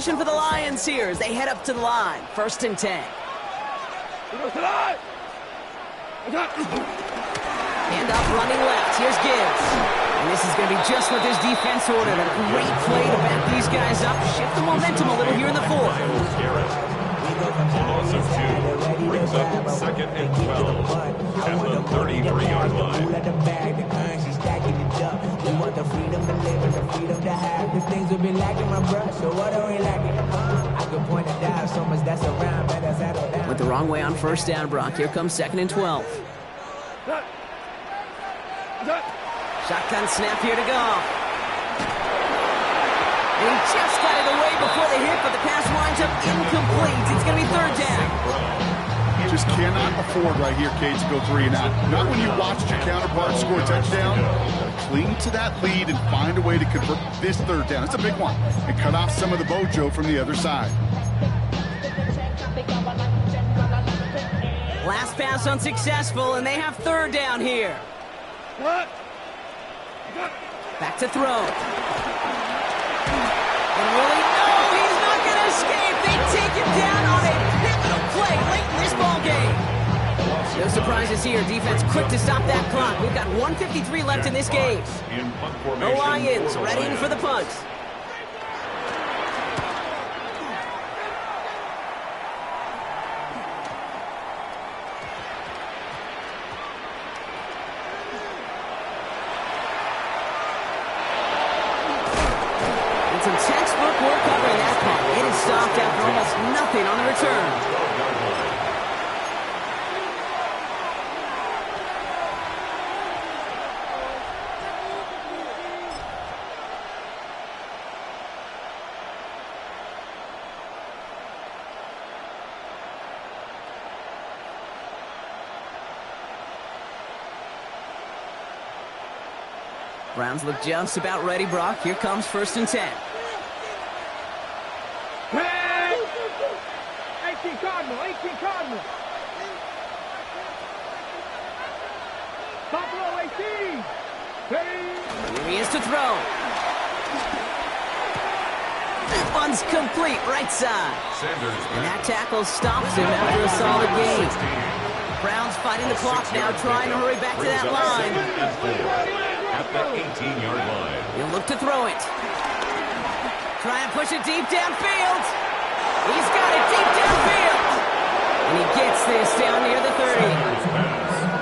formation for the Lions here as they head up to the line. 1st and 10. Hand up, running left. Here's Gibbs. And this is going to be just what this defense ordered. A great play to back these guys up. Shift the momentum a little here in the 4th. A loss of 2 brings up 2nd and 12 at the 33-yard line. Went the wrong way on 1st down, Brock. Here comes 2nd and 12. Shotgun snap here to go. And he just got it away before the hit, but the pass winds up incomplete. It's going to be 3rd down. Just cannot afford right here, Cade, to go 3 and out. Not when you watched your counterpart score a touchdown. Cling to that lead and find a way to convert this 3rd down. It's a big one. And cut off some of the mojo from the other side. Last pass unsuccessful, and they have 3rd down here. Back to throw. And Willie, no, he's not going to escape. They take him down on a pivotal play late in this ball game. No surprises here. Defense quick to stop that clock. We've got 1:53 left in this game. The Lions ready for the punt. Some textbook work covering that punt. It is stopped after almost nothing on the return. Browns look just about ready, Brock. Here comes 1st and 10. 18 Cardinal, 18 Cardinal. Buffalo 18. Here he is to throw. That one's complete, right side. And that tackle stops him after a solid gain. Browns fighting the clock now, trying to hurry back to that line. At the 18-yard line. He'll look to throw it. Try and push it deep downfield. He's got it deep downfield. And he gets this down near the 30.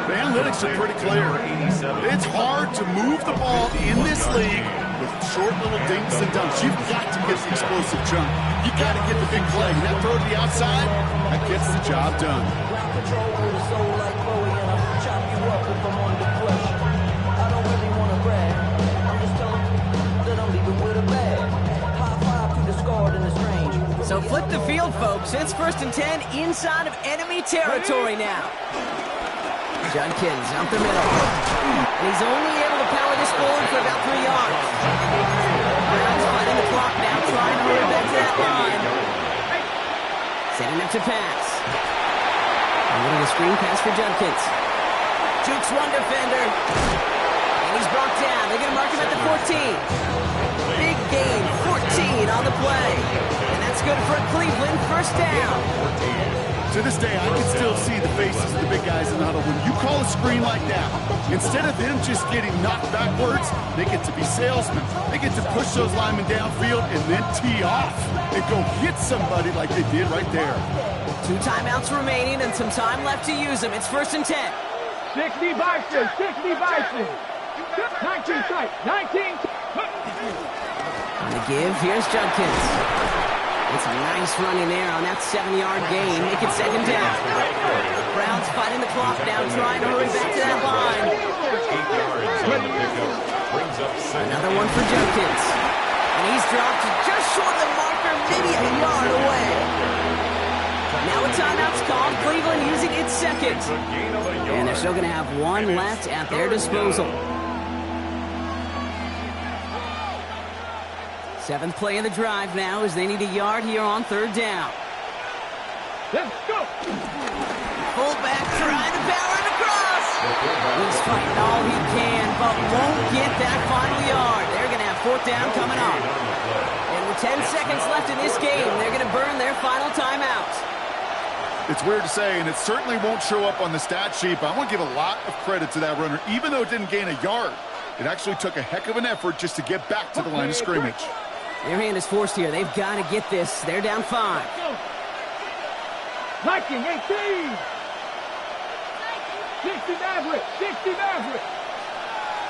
The analytics are pretty clear. It's hard to move the ball in this league with short little dinks and dunks. You've got to get the explosive jump. You got to get the big play. And that throw to the outside, that gets the job done. So flip the field, folks. It's 1st and 10 inside of enemy territory now. Judkins up the middle. And he's only able to power this forward for about 3 yards. Browns fighting the clock now, trying to hurry back to that line. Setting up to pass. A little screen pass for Judkins. Jukes one defender. And he's brought down. They're going to mark him at the 14. Big gain, 14 on the play. And that's good for Cleveland, 1st down. To this day, I can still see the faces of the big guys in the huddle. When you call a screen like that, instead of them just getting knocked backwards, they get to be salesmen. They get to push those linemen downfield and then tee off and go hit somebody like they did right there. 2 timeouts remaining and some time left to use them. It's 1st and 10. 60 Bison, 60 Bison. 19 tight, 19. On the give, here's Judkins. It's a nice running there on that 7-yard gain. Make it 2nd down. Browns fighting the clock now, trying to hurry back to that line. Another one for Judkins. And he's dropped just short of the marker, maybe a yard away. Now a timeout's called. Cleveland using its 2nd. And they're still going to have 1 left at their disposal. 7th play of the drive now as they need a yard here on 3rd down. Let's go. Fullback trying to power it across. He's fighting all he can, but won't get that final yard. They're going to have 4th down coming up. And 10 seconds left in this game. They're going to burn their final timeout. It's weird to say, and it certainly won't show up on the stat sheet, but I want to give a lot of credit to that runner. Even though it didn't gain a yard, it actually took a heck of an effort just to get back to the line of scrimmage. Their hand is forced here. They've got to get this. They're down 5. Liking 18. 60 Maverick. 60 Maverick.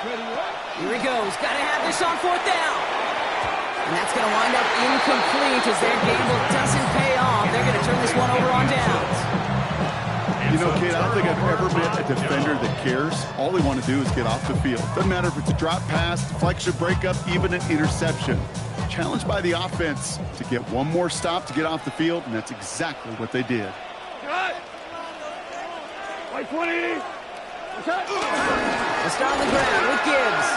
Ready, right? Here he goes. Got to have this on 4th down. And that's going to wind up incomplete as their gamble doesn't pay off. They're going to turn this one over on downs. You know, Kate, I don't think I've ever met a defender that cares. All they want to do is get off the field. Doesn't matter if it's a drop pass, deflection, breakup, even an interception. Challenged by the offense to get one more stop to get off the field, and that's exactly what they did. Cut. White 20. Cut. They start on the ground with Gibbs.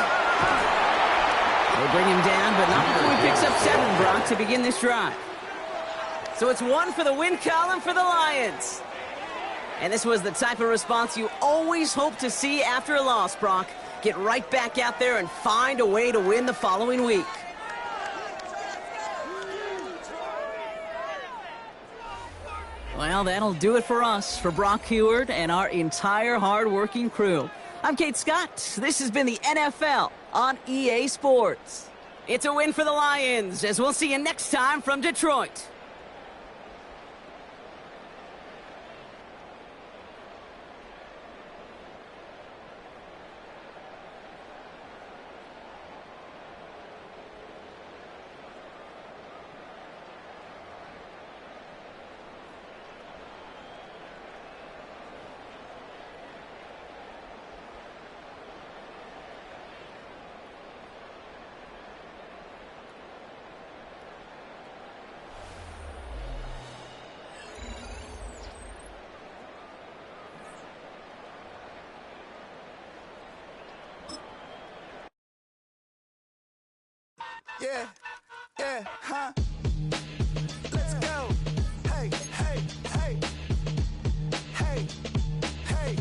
They bring him down, but not before he picks up 7, Brock, to begin this drive. So it's 1 for the win column for the Lions. And this was the type of response you always hope to see after a loss, Brock. Get right back out there and find a way to win the following week. Well, that'll do it for us, for Brock Huard and our entire hard-working crew. I'm Kate Scott. This has been the NFL on EA Sports. It's a win for the Lions, as we'll see you next time from Detroit. Yeah, yeah, huh? Let's go. Hey, hey, hey. Hey, hey,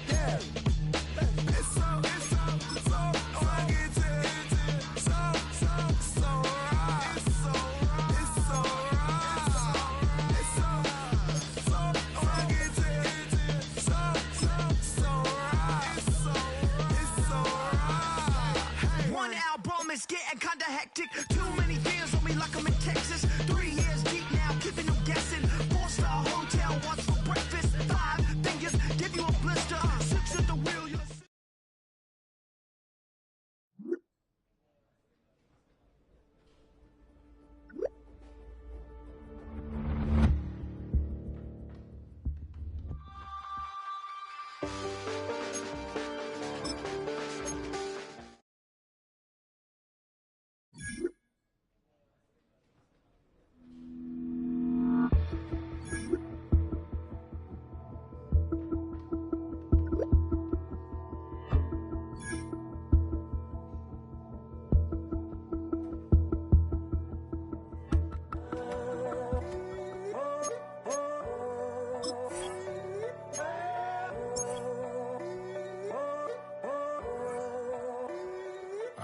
yeah. It's so fucking so right. It's so right. It's so right. One album is getting kinda hectic. Too many fans on me like I'm in Texas. 3 years deep now, keeping them guessing. 4-star hotel, what's for breakfast? 5 fingers, give you a blister. 6 at the wheel, you're...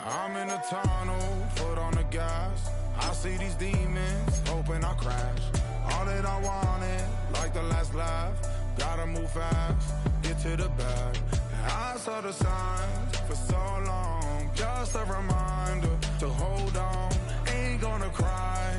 I'm in a tunnel, foot on the gas. I see these demons, hoping I crash. All that I wanted, like the last laugh. Gotta move fast, get to the bag. And I saw the signs for so long. Just a reminder to hold on. Ain't gonna cry,